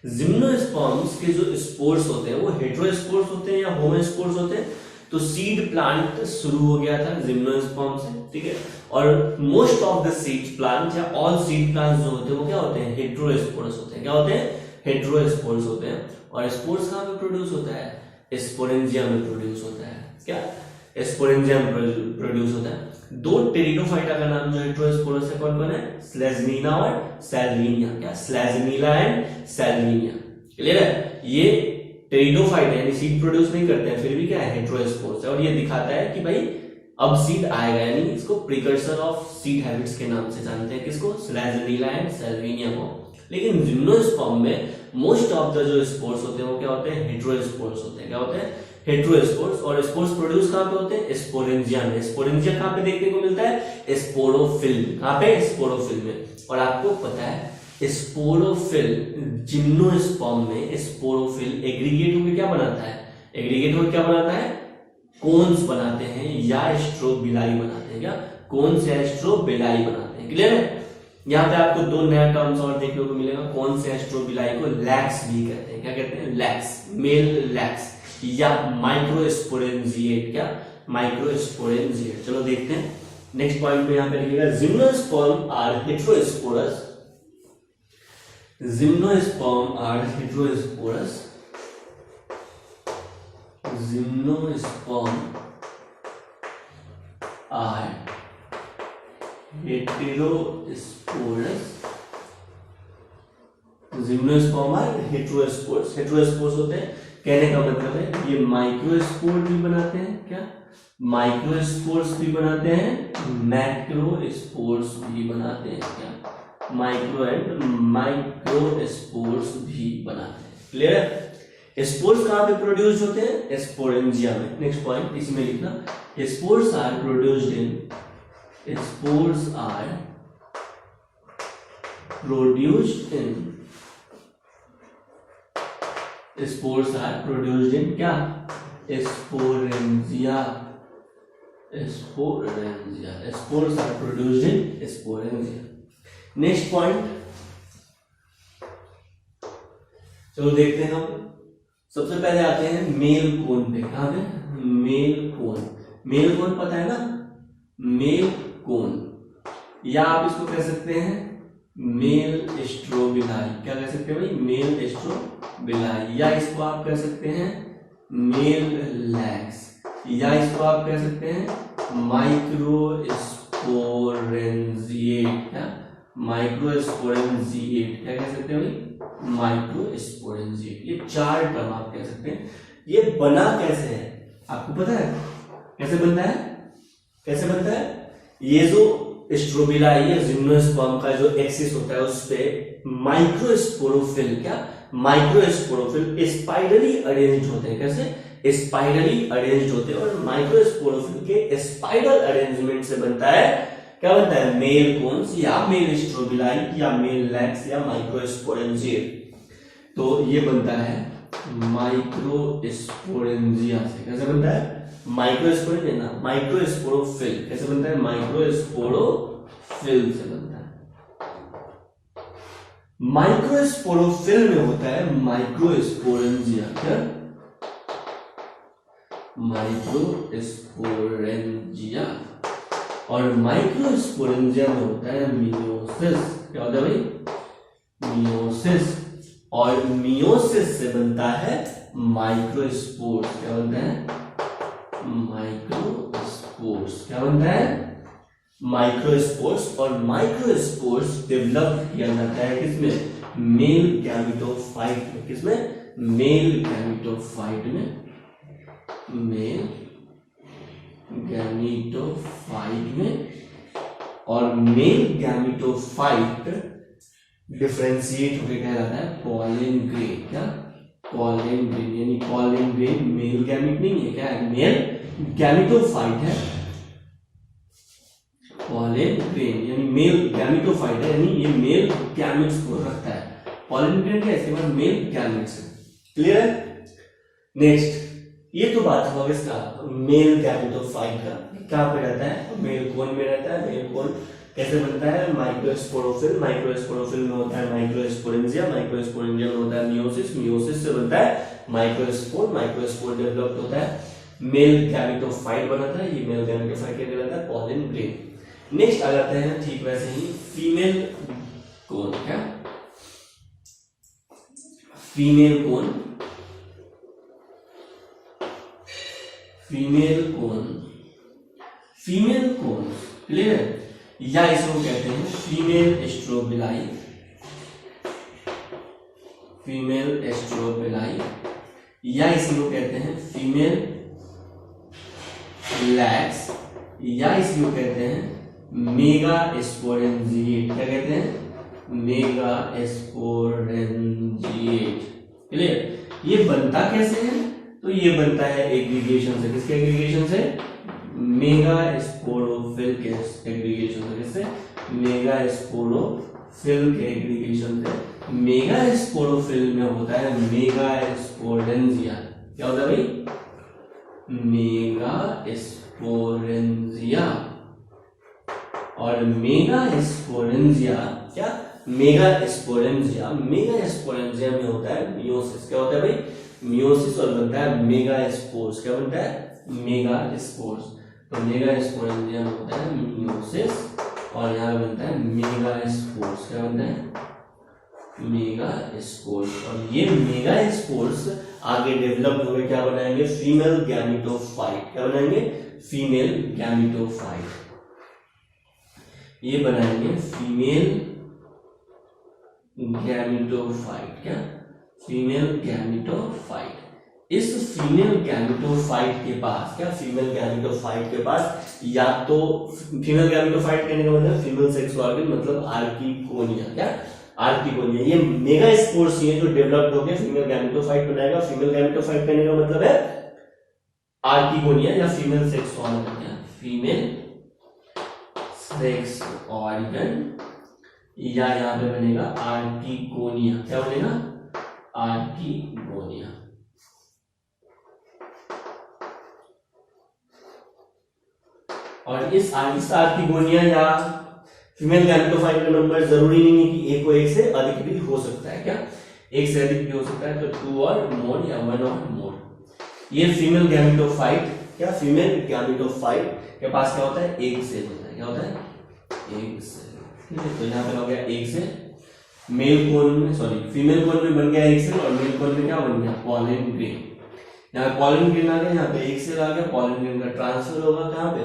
जिम्नोस्पर्म्स के जो स्पोर्स होते हैं वो हेटेरोस्पोर्स होते हैं या होमोस्पोर्स होते हैं। तो सीड प्लांट शुरू हो गया था जिम्नोस्पर्म से, ठीक है। और most of the seed plant या ऑल सीड प्लांट्स जो होते हैं वो क्या होते हैं? हेटेरोस्पोर्स होते हैं। क्या होते हैं? हेटेरोस्पोर्स होते हैं। और स्पोर्स कहाँ पे प्रोड्यूस होता है? स्पोरेंजिया में प्रोड्यूस होता है। क्या? स्पोरेंजिया में प्रोड्यूस होता है। दो टेरिडोफाइटा का नाम जो हेटेरोस्पोरस है कौन कौन है? स्लेज्निना और सैल्विनिया। क्या? स्लेज्निला एंड सैल्विनिया। क्लियर है? ये टेरिडोफाइट यानी सीड प्रोड्यूस नहीं करते हैं, फिर भी क्या है? हेटेरोस्पोर्स है। और ये दिखाता है कि भाई अब सीड आएगा, यानी इसको प्रिकर्सर ऑफ सीड हैबिट्स के नाम से जानते हैं। किसको? स्लेज्निला एंड सैल्विनिया को। लेकिन जिम्नोस्पर्म में मोस्ट ऑफ द जो स्पोर्स होते हैं वो क्या होते हैं? हेटेरोस्पोर्स होते हैं। क्या होते हैं? हेटेरोस्पोर्स। और स्पोर्स प्रोड्यूस कहां पे होते हैं? स्पोरेंजिया में। स्पोरेंजिया कहां पे देखने को मिलता है? स्पोरोफिल। कहां पे? स्पोरोफिल में। और आपको पता है स्पोरोफिल, जिम्नोस्पर्म में स्पोरोफिल एग्रीगेट होकर क्या बनाता है? एग्रीगेट होकर क्या बनाता है? कोन्स बनाते हैं या स्ट्रोबिलाई बनाते हैं। क्या? कोन्स या स्ट्रोबिलाई बनाते हैं। क्लियर है? यहाँ पे आपको दो नया टर्म्स और देखने को मिलेगा। कोन्स या स्ट्रोबिलाई को लैक्स भी कहते हैं। क्या कहते हैं? लैक्स, मेल लैक्स या माइक्रोस्पोरेंजिएट। क्या? माइक्रोस्पोरेंजिएट। चलो देखते हैं नेक्स्ट पॉइंट पे। यहाँ पे लिखिएगा gymnosperm are heterosporous. Gymnosperm are heterosporous. Gymnosperm are heterosporous. Gymnosperm are heterosporous. Heterosporous होते हैं, कहने का मतलब है ये माइक्रोस्पोर भी बनाते हैं। क्या? माइक्रोस्पोर्स भी बनाते हैं, मैक्रोस्पोर्स भी बनाते हैं। क्या? माइक्रो एंड माइक्रोस्पोर्स भी बनाते हैं। क्लियर है? स्पोर्स कहां पे प्रोड्यूस होते हैं? स्पोरेंजिया में। नेक्स्ट पॉइंट इसमें लिखना, spores are produced in, spores are produced in, spores are produced in क्या? Sporangia. Sporangia. Spores are produced in sporangia. Next point चलो देखते हैं हम। सबसे पहले आते हैं मेल कोन पे। कहां पे? Male cone. मेल कोन पता है ना? मेल कोन, या आप इसको कह सकते हैं मेल स्ट्रोबिलाई। क्या कह सकते हैं भाई? Male strobili. या इसको आप कह सकते हैं मेल लैक्स, या इसको आप कह सकते हैं माइक्रोस्पोरेंजिएट। क्या? माइक्रोस्पोरेंजिएट। क्या कह सकते हैं भाई? माइक्रोस्पोरेंजिएट। ये चार टर्म आप कह सकते हैं। ये बना कैसे है आपको पता है? कैसे बनता है? कैसे बनता है? ये जो स्ट्रोबिलाई या जिम्नोस्पर्म का जो एक्सिस होता है उस पे माइक्रोस्पोरोफिल, क्या? माइक्रोस्पोरोफिल स्पाइरली अरेंज्ड होते हैं। कैसे? स्पाइरली अरेंज्ड होते हैं। और माइक्रोस्पोरोफिल के स्पाइरल अरेंजमेंट से बनता है, क्या बनता है? मेल कोन्स या मेल स्ट्रोबिलाई या मेल लैक्स या माइक्रोस्पोरेंजिएट। तो ये बनता है माइक्रोस्पोरेंजिया से। कैसे बनता है? माइक्रोस्पोरेंजिया ना, माइक्रोस्पोरोफिल। कैसे बनता है? माइक्रोस्पोरोफिल से बनता है। माइक्रोस्पोरोफिल में होता है माइक्रोस्पोरेंजिया। क्या? माइक्रोस्पोरेंजिया। और माइक्रोस्पोरेंजिया में होता है मियोसिस। क्या होता है भाई? मियोसिस। और मियोसिस से बनता है माइक्रोस्पोर्स। क्या बनता है? माइक्रोस्पोर्स। क्या बनता है? माइक्रोस्पोर्स, और माइक्रोस्पोर्स डेवलप किया जाता है किसमें? मेल गैमेटोफाइट में। किसमें? मेल गैमेटोफाइट में। मेल गैमेटोफाइट में। और मेल गैमेटोफाइट डिफरेंशिएट होकर क्या रहता है? Pollen grain. क्या? पॉलन ग्रेन, यानी पॉलन ग्रेन मेल गैमेट नहीं है, क्या है? मेल गैमेटोफाइट है। पॉलन ग्रेन यानी मेल गैमेटोफाइट है, यानी ये मेल गैमेट्स को रखता है। पॉलन ग्रेन क्या है? इसके बाद मेल गैमेट्स है। क्लियर है? नेक्स्ट, ये तो बात हुआ इसका मेल गैमेटोफाइट का। कहां पे रहता है? मेल कोन में रहता है। मेल कोन कैसे बनता है? माइक्रोस्पोरोफिल, माइक्रोस्पोरोफिल में होता है माइक्रोस्पोरेंजिया, माइक्रोस्पोरेंजिया में होता है मियोसिस, मियोसिस से बनता है माइक्रोस्पोर, माइक्रोस्पोर डेवलप होता है मेल गैमेटोफाइट बनाता है। ये मेल गैमेटोफाइट क्या कहलाता है? Pollen grain. नेक्स्ट आ जाते हैं ठीक वैसे ही फीमेल कोन। क्या? Female cone, female cone, female cone. Clear है? या इसको कहते हैं फीमेल स्ट्रोबिलाई, फीमेल स्ट्रोबिलाई, या इसी को कहते हैं फीमेल लैक्स, या इसी को कहते हैं मेगा स्पोरेंजिएट। क्या कहते हैं? Mega sporangiate. क्लियर? ये बनता कैसे है? तो ये बनता है एग्रीगेशन से। किसके एग्रीगेशन से? मेगा स्पोरोफिल के एग्रीगेशन से। किससे? मेगा स्पोरोफिल के एग्रीगेशन से। मेगा स्पोरोफिल में होता है मेगा स्पोरेंजिया। क्या होता है भाई? Mega sporangia. और मेगा स्पोरेंजिया क्या? मेगा स्पोरेंजिया, मेगा स्पोरेंजिया में होता है मियोसिस। क्या होता है भाई? मियोसिस, और बनता है मेगा स्पोर्स। क्या बनता है? Mega spores. तो मेगा स्पोरेंजिया में होता है मियोसिस, और यहाँ बनता है मेगा स्पोर्स। क्या बनता है? Mega spores. और ये मेगा स्पोर्स आगे डेवलप होकर क्या बनाएंगे? Female gametophyte. क्या बनाएंगे? Female gametophyte. ये बनाएंगे फीमेल गैमेटोफाइट। क्या? Female gametophyte. इस फीमेल गैमेटोफाइट के पास क्या? फीमेल गैमेटोफाइट के पास या तो फीमेल गैमेटोफाइट कहने का मतलब फीमेल सेक्स ऑर्गन, मतलब आर्किकोनिया। क्या? आर्किकोनिया। ये मेगा स्पोर्स ही है जो डेवलप्ड होकर फीमेल गैमेटोफाइट बनाएगा। फीमेल गैमेटोफाइट कहने का मतलब है आर्किकोनिया या फीमेल सेक्स ऑर्गन। क्या? फीमेल सेक्स ऑर्गन, या यहां पे बनेगा आर्किकोनिया। क्या बनेगा? आर्किकोनिया। और इस आर्किकोनिया या फीमेल गैमेटोफाइट का नंबर जरूरी नहीं है कि एक को एक से अधिक भी हो सकता है। क्या? एक से अधिक भी हो सकता है, तो 2 और मोर या 1 और मोर। ये फीमेल गैमेटोफाइट, क्या? फीमेल गैमेटोफाइट के पास क्या होता है? एक सेल होता है। क्या होता है? एक सेल। तो यहाँ पे हो गया एक सेल। मेल कोन में, सॉरी फीमेल कोन में बन गया एक सेल, और मेल कोन में क्या बन गया? Pollen grain. यहाँ पॉलन ग्रेन आ गया, यहाँ पे एक सेल आ गया। पॉलन ग्रेन का ट्रांसफर होगा कहाँ पे?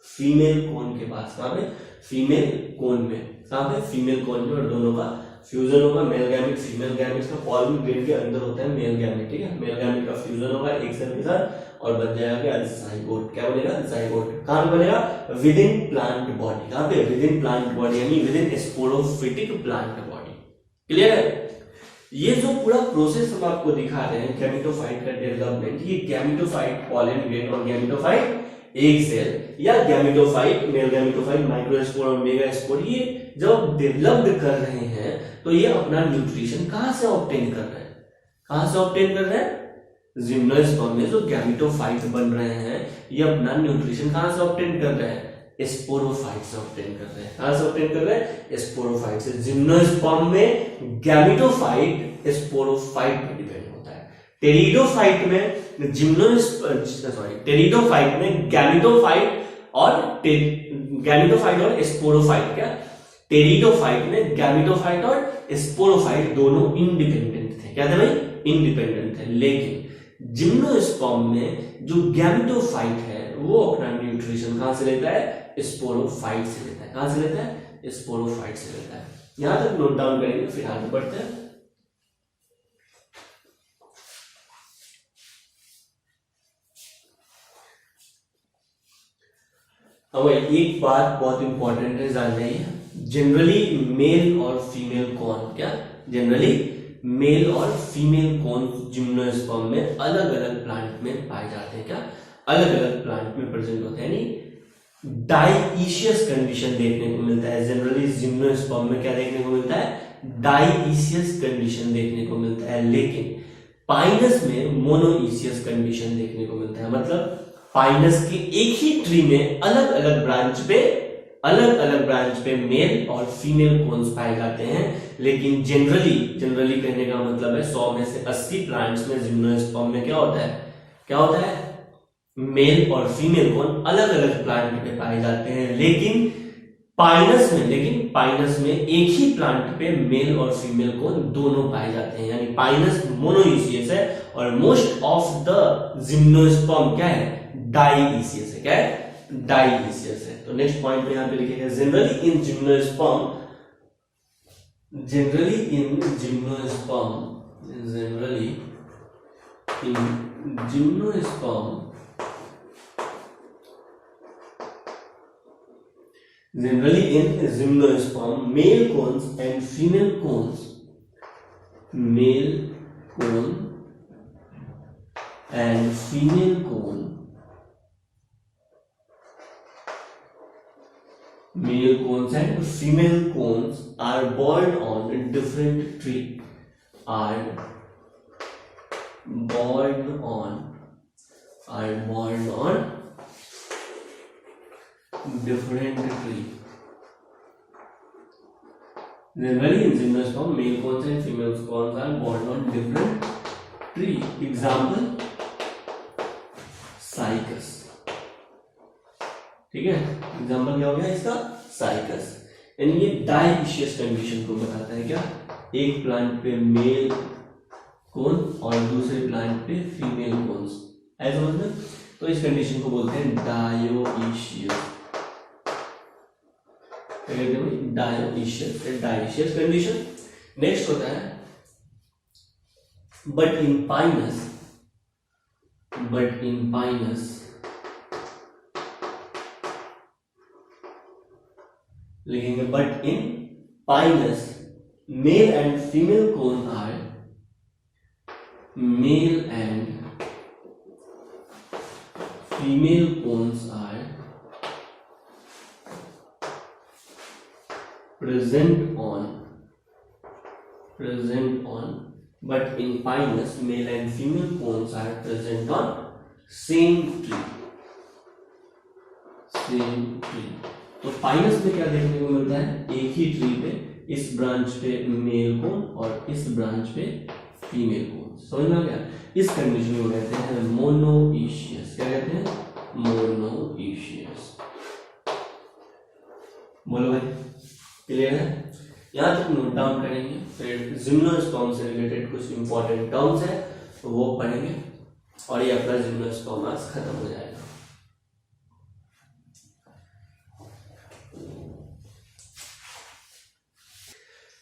फीमेल कोन के पास। कहाँ पे? फीमेल कोन में। कहाँ पे? फीमेल कोन में। और दोनों का फ्यूजन होगा। मेल गैमेट फीमेल गैमेट का पॉलन ग्रेन के अंदर होता है मेल गैमेट। ठीक है? मेल गैमेट का फ्यूजन होगा एक सेल के साथ, और बन जाएगा ज़ाइगोट। क्या बनेगा? ज़ाइगोट। कहाँ पे बनेगा? With in plant body. कहाँ पे? विद इन प्लांट बॉडी, यानी with in sporophytic plant body. Clear है? ये जो पूरा प्रोसेस हम आपको दिखा रहे हैं गैमेटोफाइट का डेवलपमेंट, ये गैमेटोफाइट पॉलन ग्रेन और गैमेटोफाइट एक सेल या गैमेटोफाइट, मेल गैमेटोफाइट, माइक्रोस्पोर और मेगास्पोर, ये जब डेवलप्ड कर रहे हैं तो ये अपना न्यूट्रिशन कहां से ऑब्टेन कर रहे हैं? कहां से ऑब्टेन कर रहे हैं? जिम्नोस्पर्म में जो गैमेटोफाइट बन रहे हैं ये अपना न्यूट्रिशन कहां से ऑब्टेन कर रहे हैं? स्पोरोफाइट से ऑब्टेन कर रहे हैं। कहां से ऑब्टेन कर रहे हैं? स्पोरोफाइट से। जिम्नोस्पर्म में गैमेटोफाइट स्पोरोफाइट पर डिपेंड होता है। टेरिडोफाइट में टेरिडोफाइट में गैमेटोफाइट और स्पोरोफाइट। क्या? टेरिडोफाइट में गैमेटोफाइट और स्पोरोफाइट दोनों इंडिपेंडेंट थे। क्या थे भाई? इंडिपेंडेंट थे। लेकिन जिम्नोस्पर्म में जो गैमेटोफाइट है वो अपना न्यूट्रिशन कहां से लेता है, स्पोरोफाइट से लेता है। कहां से लेता है, स्पोरोफाइट से लेता है। यहां तक नोट डाउन करेंगे, फिर आगे बढ़ते हैं। अब एक बात बहुत इंपॉर्टेंट है जानना है, जनरली मेल और फीमेल कौन, क्या जनरली मेल और फीमेल कौन जिम्नोस्पर्म में अलग अलग प्लांट में पाए जाते हैं, क्या अलग अलग प्लांट में प्रेजेंट होते हैं, यानी डाइईशियस कंडीशन देखने को मिलता है। जनरली जिम्नोस्पर्म में क्या देखने को मिलता है, डाइईशियस कंडीशन देखने को मिलता है, लेकिन पाइनस में मोनोईशियस कंडीशन देखने को मिलता है। मतलब पाइनस के एक ही ट्री में अलग अलग ब्रांच पे मेल और फीमेल कोन्स पाए जाते हैं, लेकिन जनरली कहने का मतलब है 100 में से 80 प्लांट्स में जिम्नोस्पर्म में क्या होता है मेल और फीमेल कोन अलग अलग प्लांट पे पाए जाते हैं, लेकिन पाइनस में एक ही प्लांट पे मेल और फीमेल कोन दोनों पाए जाते हैं, यानी पाइनस मोनोईशियस है और मोस्ट ऑफ द जिम्नोस्पर्म क्या है, डाइईशियस है। क्या है, डाइईशियस है। तो नेक्स्ट पॉइंट में यहां पे लिखेगा generally in gymnosperm male cones and female cones male cone and female cone male cones and female cones are born on different tree different tree. Generally in gymnosperm, male cones and female cones are born on different tree. Example, cycas. ठीक है, एग्जाम्पल क्या हो गया इसका, साइकस। यानी ये डाइईशियस कंडीशन को बताता है, क्या एक प्लांट पे मेल कोन और दूसरे प्लांट पे फीमेल कोन्स, ऐसा मतलब। तो इस कंडीशन को बोलते हैं डायोईशियस, डाइईशियस कंडीशन। नेक्स्ट होता है बट इन पाइनस लिखेंगे, but in Pinus male and female cone are present on but in Pinus male and female cones are present on same tree। तो पाइनस में क्या देखने को मिलता है, एक ही ट्री पे इस ब्रांच पे मेल कोन और इस ब्रांच पे फीमेल कोन। समझ में आ गया, इस कंडीशन को कहते हैं मोनोईशियस। क्या कहते हैं, मोनोईशियस। बोलो भाई, क्लियर है? यहां तक नोट डाउन करेंगे, फिर जिम्नोस्पर्म से रिलेटेड कुछ इंपॉर्टेंट टर्म्स है वो पढ़ेंगे और ये अपना जिम्नोस्पर्म आज खत्म हो जाएगा।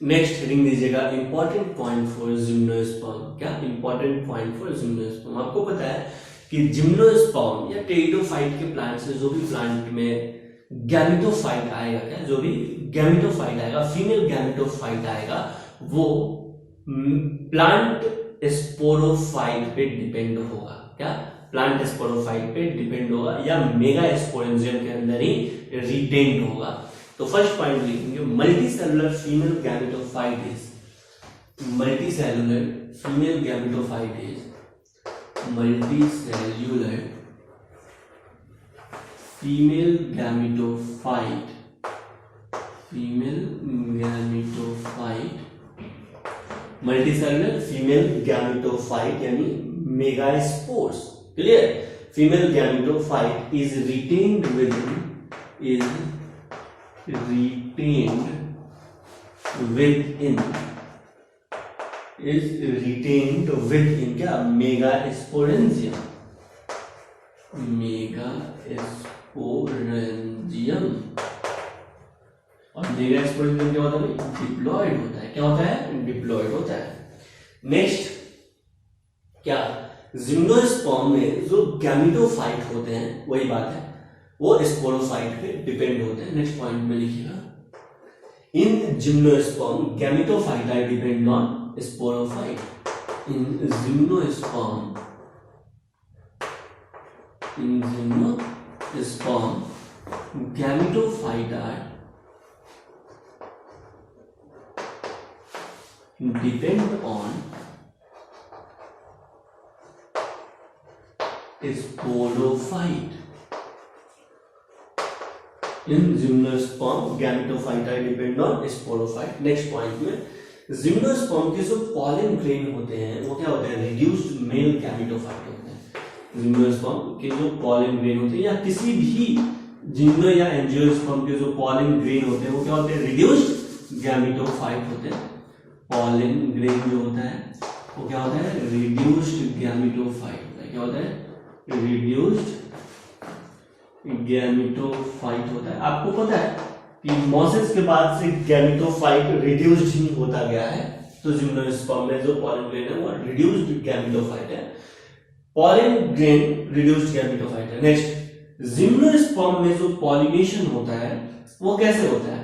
नेक्स्ट हेडिंग दीजिएगा इंपॉर्टेंट पॉइंट फॉर जिम्नोस्पर्म। क्या इंपॉर्टेंट पॉइंट फॉर जिम्नोस्पर्म? आपको पता है कि जिम्नोस्पर्म या टेरिडोफाइट के प्लांट से जो भी प्लांट में गैमेटोफाइट आएगा, क्या जो भी गैमेटोफाइट आएगा, फीमेल गैमेटोफाइट आएगा, वो प्लांट स्पोरोफाइट पे डिपेंड होगा। क्या प्लांट स्पोरोफाइट पे डिपेंड होगा या मेगा स्पोरेंजियम के अंदर ही रिटेन्ड होगा। तो फर्स्ट पॉइंट लिखेंगे multicellular female gametophyte is multicellular female gametophyte is multicellular female gametophyte multicellular female gametophyte यानी megaspores. Clear? Female gametophyte is retained within क्या मेगास्पोरेंजियम नेगेटिव क्या होता है? डिप्लॉयड होता है। क्या होता है? डिप्लॉयड होता है। नेक्स्ट क्या, जिम्नोस्पर्म में जो गैमेटोफाइट होते हैं, वही बात है, वो स्पोरोफाइट पे डिपेंड होते हैं। नेक्स्ट पॉइंट में लिखिएगा, इन gymnosperm gametophyte depend on sporophyte. In gymnosperm gametophyte depend on sporophyte. In gymnosperm gametophyte depend on sporophyte. Next point में जिम्नोस्पर्म के जो पॉलन ग्रेन होते हैं वो क्या होते हैं? रिड्यूस्ड मेल गैमेटोफाइट होते हैं। जिम्नोस्पर्म के जो पॉलन ग्रेन होते हैं या किसी भी जिम्नो या एंजियोस्पर्म के जो पॉलन ग्रेन होते हैं वो क्या होते हैं? रिड्यूस्ड गैमेटोफाइट होते हैं। पॉलन ग्रेन जो होता है वो क्या होता है? रिड्यूस्ड गैमेटोफाइट होता है। क्या होता है? रिड्यूस्ड गैमेटोफाइट होता है। आपको पता है कि मोसेस के बाद से गैमेटोफाइट रिड्यूस्ड ही होता गया है, तो जिम्नोस्पर्म में जो पॉलन ग्रेन है वो रिड्यूस्ड गैमेटोफाइट है। पॉलन ग्रेन रिड्यूस्ड गैमेटोफाइट है। नेक्स्ट, जिम्नोस्पर्म में जो पॉलिनेशन होता है वो कैसे होता है?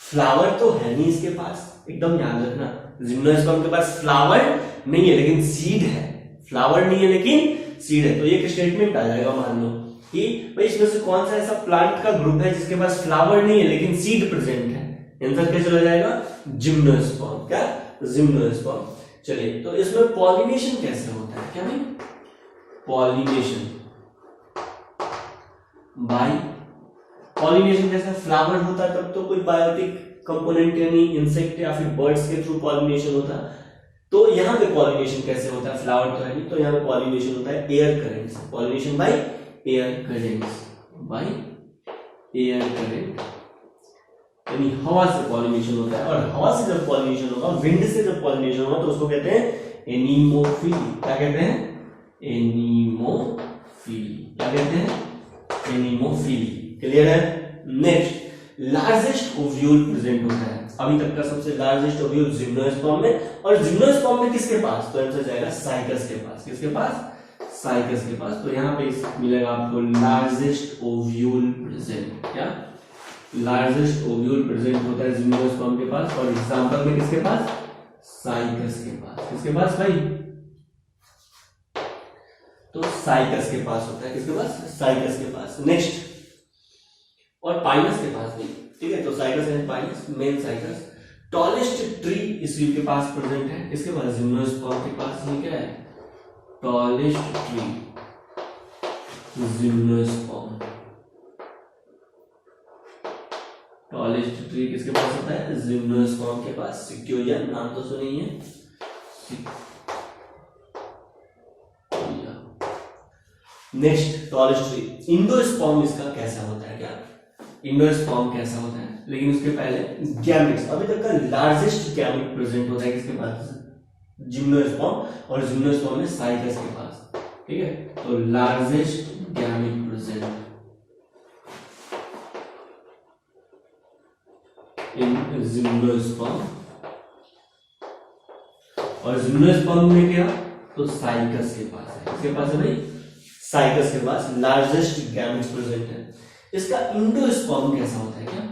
फ्लावर तो है नहीं इसके पास, एकदम याद रखना, जिम्नोस्पर्म के पास फ्लावर नहीं है लेकिन सीड है। फ्लावर नहीं है लेकिन सीड है, तो ये एक स्टेटमेंट आ जाएगा, मान लो कि भाई इसमें से कौन सा ऐसा प्लांट का ग्रुप है जिसके पास फ्लावर नहीं है लेकिन सीड प्रेजेंट है? आंसर क्या चला जाएगा? जिम्नोस्पर्म। क्या? जिम्नोस्पर्म। चलिए, तो इसमें पॉलिनेशन कैसे होता है? क्या भाई? पॉलिनेशन बाय, पॉलिनेशन कैसे? फ्लावर होता तब तो कोई बायोटिक कंपोनेंट यानी इंसेक्ट या फिर बर्ड्स के थ्रू पॉलिनेशन होता, तो यहाँ पे पॉलिनेशन कैसे होता है? फ्लावर तो है नहीं, तो यहाँ पे पॉलिनेशन होता है एयर करंट से। Pollination by air currents, by air current, यानी हवा से पॉलिनेशन होता है। और हवा से जब पॉलिनेशन होगा, विंड से जब पॉलिनेशन होगा, तो उसको कहते हैं एनीमोफिली। क्या कहते हैं? एनीमोफिली। क्या कहते हैं? एनीमोफिली। क्लियर है? नेक्स्ट, लार्जेस्ट ओव्यूल प्रेजेंट होता है। अभी तक का सबसे लार्जेस्ट ओव्यूल जिम्नोस्पर्म में, और जिम्नोस्पर्म में किसके पास? तो आंसर जाएगा साइकस के पास। किसके पास? साइकस के पास। तो यहाँ पे मिलेगा आपको लार्जेस्ट ओव्यूल प्रेजेंट। क्या? लार्जेस्ट ओव्यूल प्रेजेंट होता है जिम्नोस्पर्म के पास, और एग्जांपल में किसके पास? साइकस के पास। किसके पास भाई? तो साइकस के पास होता है। किसके पास? साइकस के पास। नेक्स्ट, और पाइनस के पास भी, ठीक है, तो cycas and Pinus, main cycas. Tallest tree इसी के पास प्रेजेंट है। किसके पास? जिम्नोस्पर्म के पास। ये क्या है? Tallest tree, gymnosperm. Tallest tree किसके पास होता है? जिम्नोस्पर्म के पास। सिक्योरिया, नाम तो सुने ही है। Next, tallest tree. इंडोस्पर्म इसका कैसा होता है? क्या इंडोस्पर्म कैसा होता है? लेकिन उसके पहले गैमेट्स, अभी तक का लार्जेस्ट गैमेट प्रेजेंट होता है किसके पास? जिम्नोस्पर्म, और जिम्नोस्पर्म में साइकस के पास। ठीक है, तो largest gamete present in gymnosperm, और जिम्नोस्पर्म में क्या? तो साइकस के पास है। किसके पास है भाई? साइकस के पास लार्जेस्ट गैमेट्स प्रेजेंट है। इसका इंडोस्पर्म कैसा होता है? क्या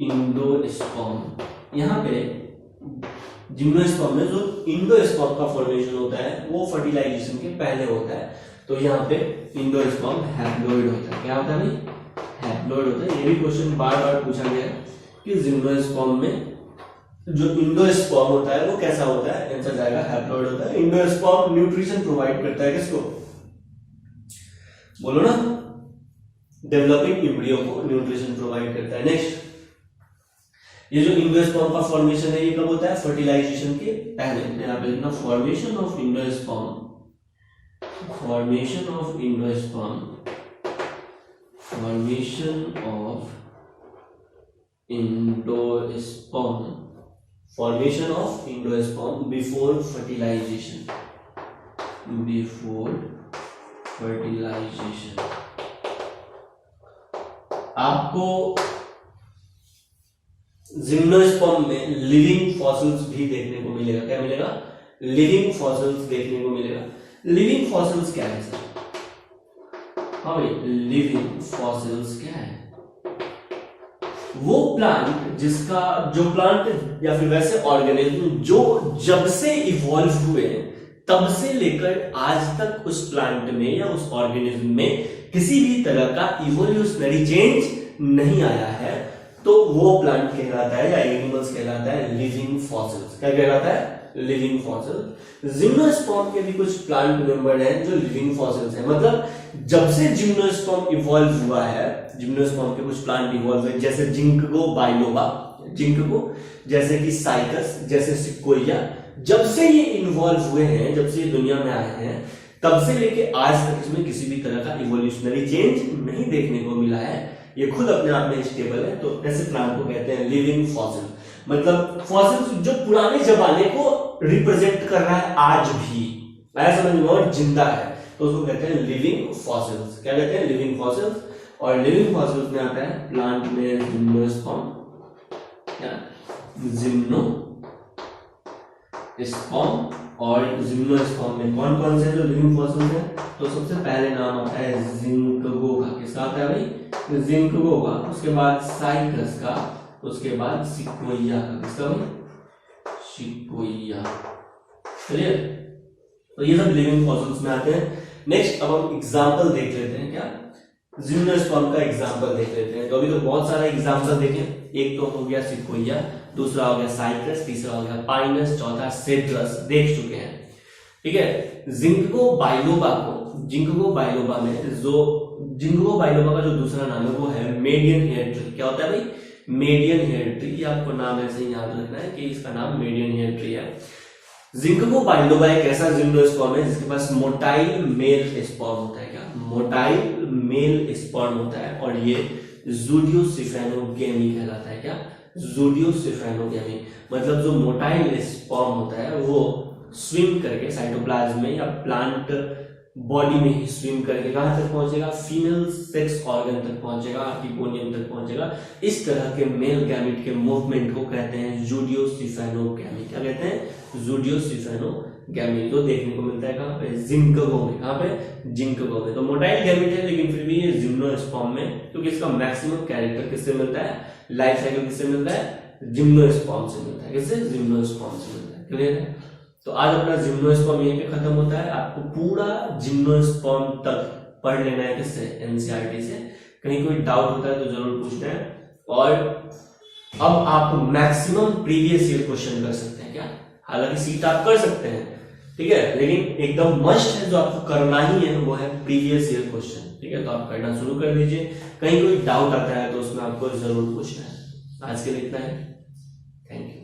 इंडोस्पर्म, यहाँ पे जिम्नोस्पर्म में जो इंडोस्पर्म का फॉर्मेशन होता है वो फर्टिलाइजेशन के पहले होता है, तो यहाँ पे इंडोस्पर्म हैप्लॉइड होता है। क्या होता है भाई? हैप्लॉइड होता है। ये भी क्वेश्चन बार बार पूछा गया है कि जिम्नोस्पर्म में जो इंडोस्पर्म होता है वो कैसा होता है? आंसर जाएगा हैप्लॉइड होता है। इंडोस्पर्म न्यूट्रिशन प्रोवाइड करता है किसको? बोलो ना, डेवलपिंग एम्ब्रियो को न्यूट्रिशन प्रोवाइड करता है। नेक्स्ट, ये जो इंडोस्पर्म का फॉर्मेशन है ये कब होता है? फर्टिलाइजेशन के पहले। यहाँ पे लिखना formation of endosperm, formation of endosperm, formation of endosperm, formation of endosperm before fertilisation, before fertilisation. आपको जिम्नोस्पर्म में लिविंग फॉसिल्स भी देखने को मिलेगा। क्या मिलेगा? लिविंग फॉसिल्स देखने को मिलेगा। लिविंग फॉसिल्स क्या है सर? हाँ भाई, लिविंग फॉसिल्स क्या है? वो प्लांट जिसका, जो प्लांट या फिर वैसे ऑर्गेनिज्म जो जब से इवॉल्व हुए तब से लेकर आज तक उस प्लांट में या उस ऑर्गेनिज्म में किसी भी तरह का इवोल्यूशनरी चेंज नहीं आया है, तो वो प्लांट कहलाता है या एनिमल्स कहलाता है लिविंग फॉसिल्स। क्या कहलाता है? Living fossil. जिम्नोस्पर्म के भी कुछ प्लांट मेंबर हैं जो लिविंग फॉसिल्स हैं। मतलब जब से जिम्नोस्पर्म इवॉल्व हुआ है, जिम्नोस्पर्म के कुछ प्लांट इवॉल्व हुए, जैसे जिंकगो बाइलोबा, जिंकगो, जैसे कि साइकस, जैसे सिक्वोइया, जब से ये इन्वॉल्व हुए हैं, जब से ये दुनिया में आए हैं, तब से लेके आज तक इसमें किसी भी तरह का इवोल्यूशनरी चेंज नहीं देखने को मिला है। ये खुद अपने आप में स्टेबल है। तो ऐसे प्लांट को कहते हैं लिविंग फॉसिल। मतलब फॉसिल जो पुराने जमाने को रिप्रेजेंट कर रहा है आज भी, ऐसा समझ लो, जिंदा है, तो उसको कहते हैं लिविंग फॉसिल्स। क्या कहते हैं? Living fossils. और लिविंग फॉसिल्स में आता है प्लांट में जिम्नोस्पर्म, क्या जिम्नोस्पर्म, और जिम्नोस्पर्म में कौन कौन से जो लिविंग फॉसिल्स हैं? तो सबसे पहले नाम आता है जिंकगो का। किसका आता है भाई? जिंकगो का। उसके बाद साइकस का, उसके बाद सिक्वोइया का। किसका भाई? सिक्वोइया। क्लियर? तो ये सब लिविंग फॉसिल्स में आते हैं। नेक्स्ट अब हम एग्जांपल देख लेते हैं। क्या? जिम्नोस्पर्म का एग्जांपल देख लेते हैं। तो अभी तो बहुत सारा एग्जांपल देखें। एक तो हो गया सिक्वोइया, दूसरा हो गया साइकस, तीसरा हो गया पाइनस, चौथा सेड्रस, देख चुके हैं। ठीक है। जिंकगो बाइलोबा को, जिंकगो बाइलोबा में जो जिंकगो बाइलोबा का जो दूसरा नाम है वो है मेडियन हेयर ट्री। क्या होता है भाई? Maiden hair tree. आपको नाम ऐसे ही याद रखना है कि इसका नाम मेडियन हेयर ट्री है। जिंकगो बाइलोबा एक ऐसा जिम्नोस्पर्म है जिसके पास मोटाइल मेल स्पर्म होता है। क्या? मोटाइल मेल स्पर्म होता है, और ये ज़ूडियोसिफेनोगेमी कहलाता है। क्या? ज़ूडियोसिफेनोगेमी। मतलब जो मोटाइल स्पर्म होता है वो स्विम करके साइटोप्लाज्म में या प्लांट बॉडी में ही स्विम करके कहां तक पहुंचेगा? फीमेल सेक्स ऑर्गन तक पहुंचेगा, टिपोनियम तक पहुंचेगा। इस तरह के मेल गैमेट के मूवमेंट को कहते हैं ज़ूडियोसिफेनोगेमी। क्या कहते हैं? ज़ूडियोसिफेनोगेमी। जो देखने को मिलता है कहां पे? जिंकगो में। कहां पे? जिंकगो में। तो मोटाइल गैमेट है, लेकिन फिर भी ये जिम्नोस्पर्म में, क्योंकि इसका मैक्सिमम कैरेक्टर किससे मिलता है? लाइफ साइकिल किससे मिलता है? जिम्नोस्पर्म से मिलता है। किससे? जिम्नोस्पर्म से मिलता है। क्लियर है? तो आज अपना जिम्नोस्पर्म यहीं पे खत्म होता है। आपको पूरा जिम्नोस्पर्म तक पढ़ लेना है। किससे? एनसीईआरटी से। कहीं कोई डाउट होता है तो जरूर पूछना है। और अब आप मैक्सिमम प्रीवियस ईयर क्वेश्चन कर सकते हैं। क्या? हालांकि सीट आप कर सकते हैं, ठीक है, लेकिन एकदम मस्ट है जो आपको करना ही है वो है प्रीवियस ईयर क्वेश्चन। ठीक है, तो आप करना शुरू कर दीजिए। कहीं कोई डाउट आता है तो उसमें आपको जरूर पूछना है। आज के लिए इतना है। Thank you.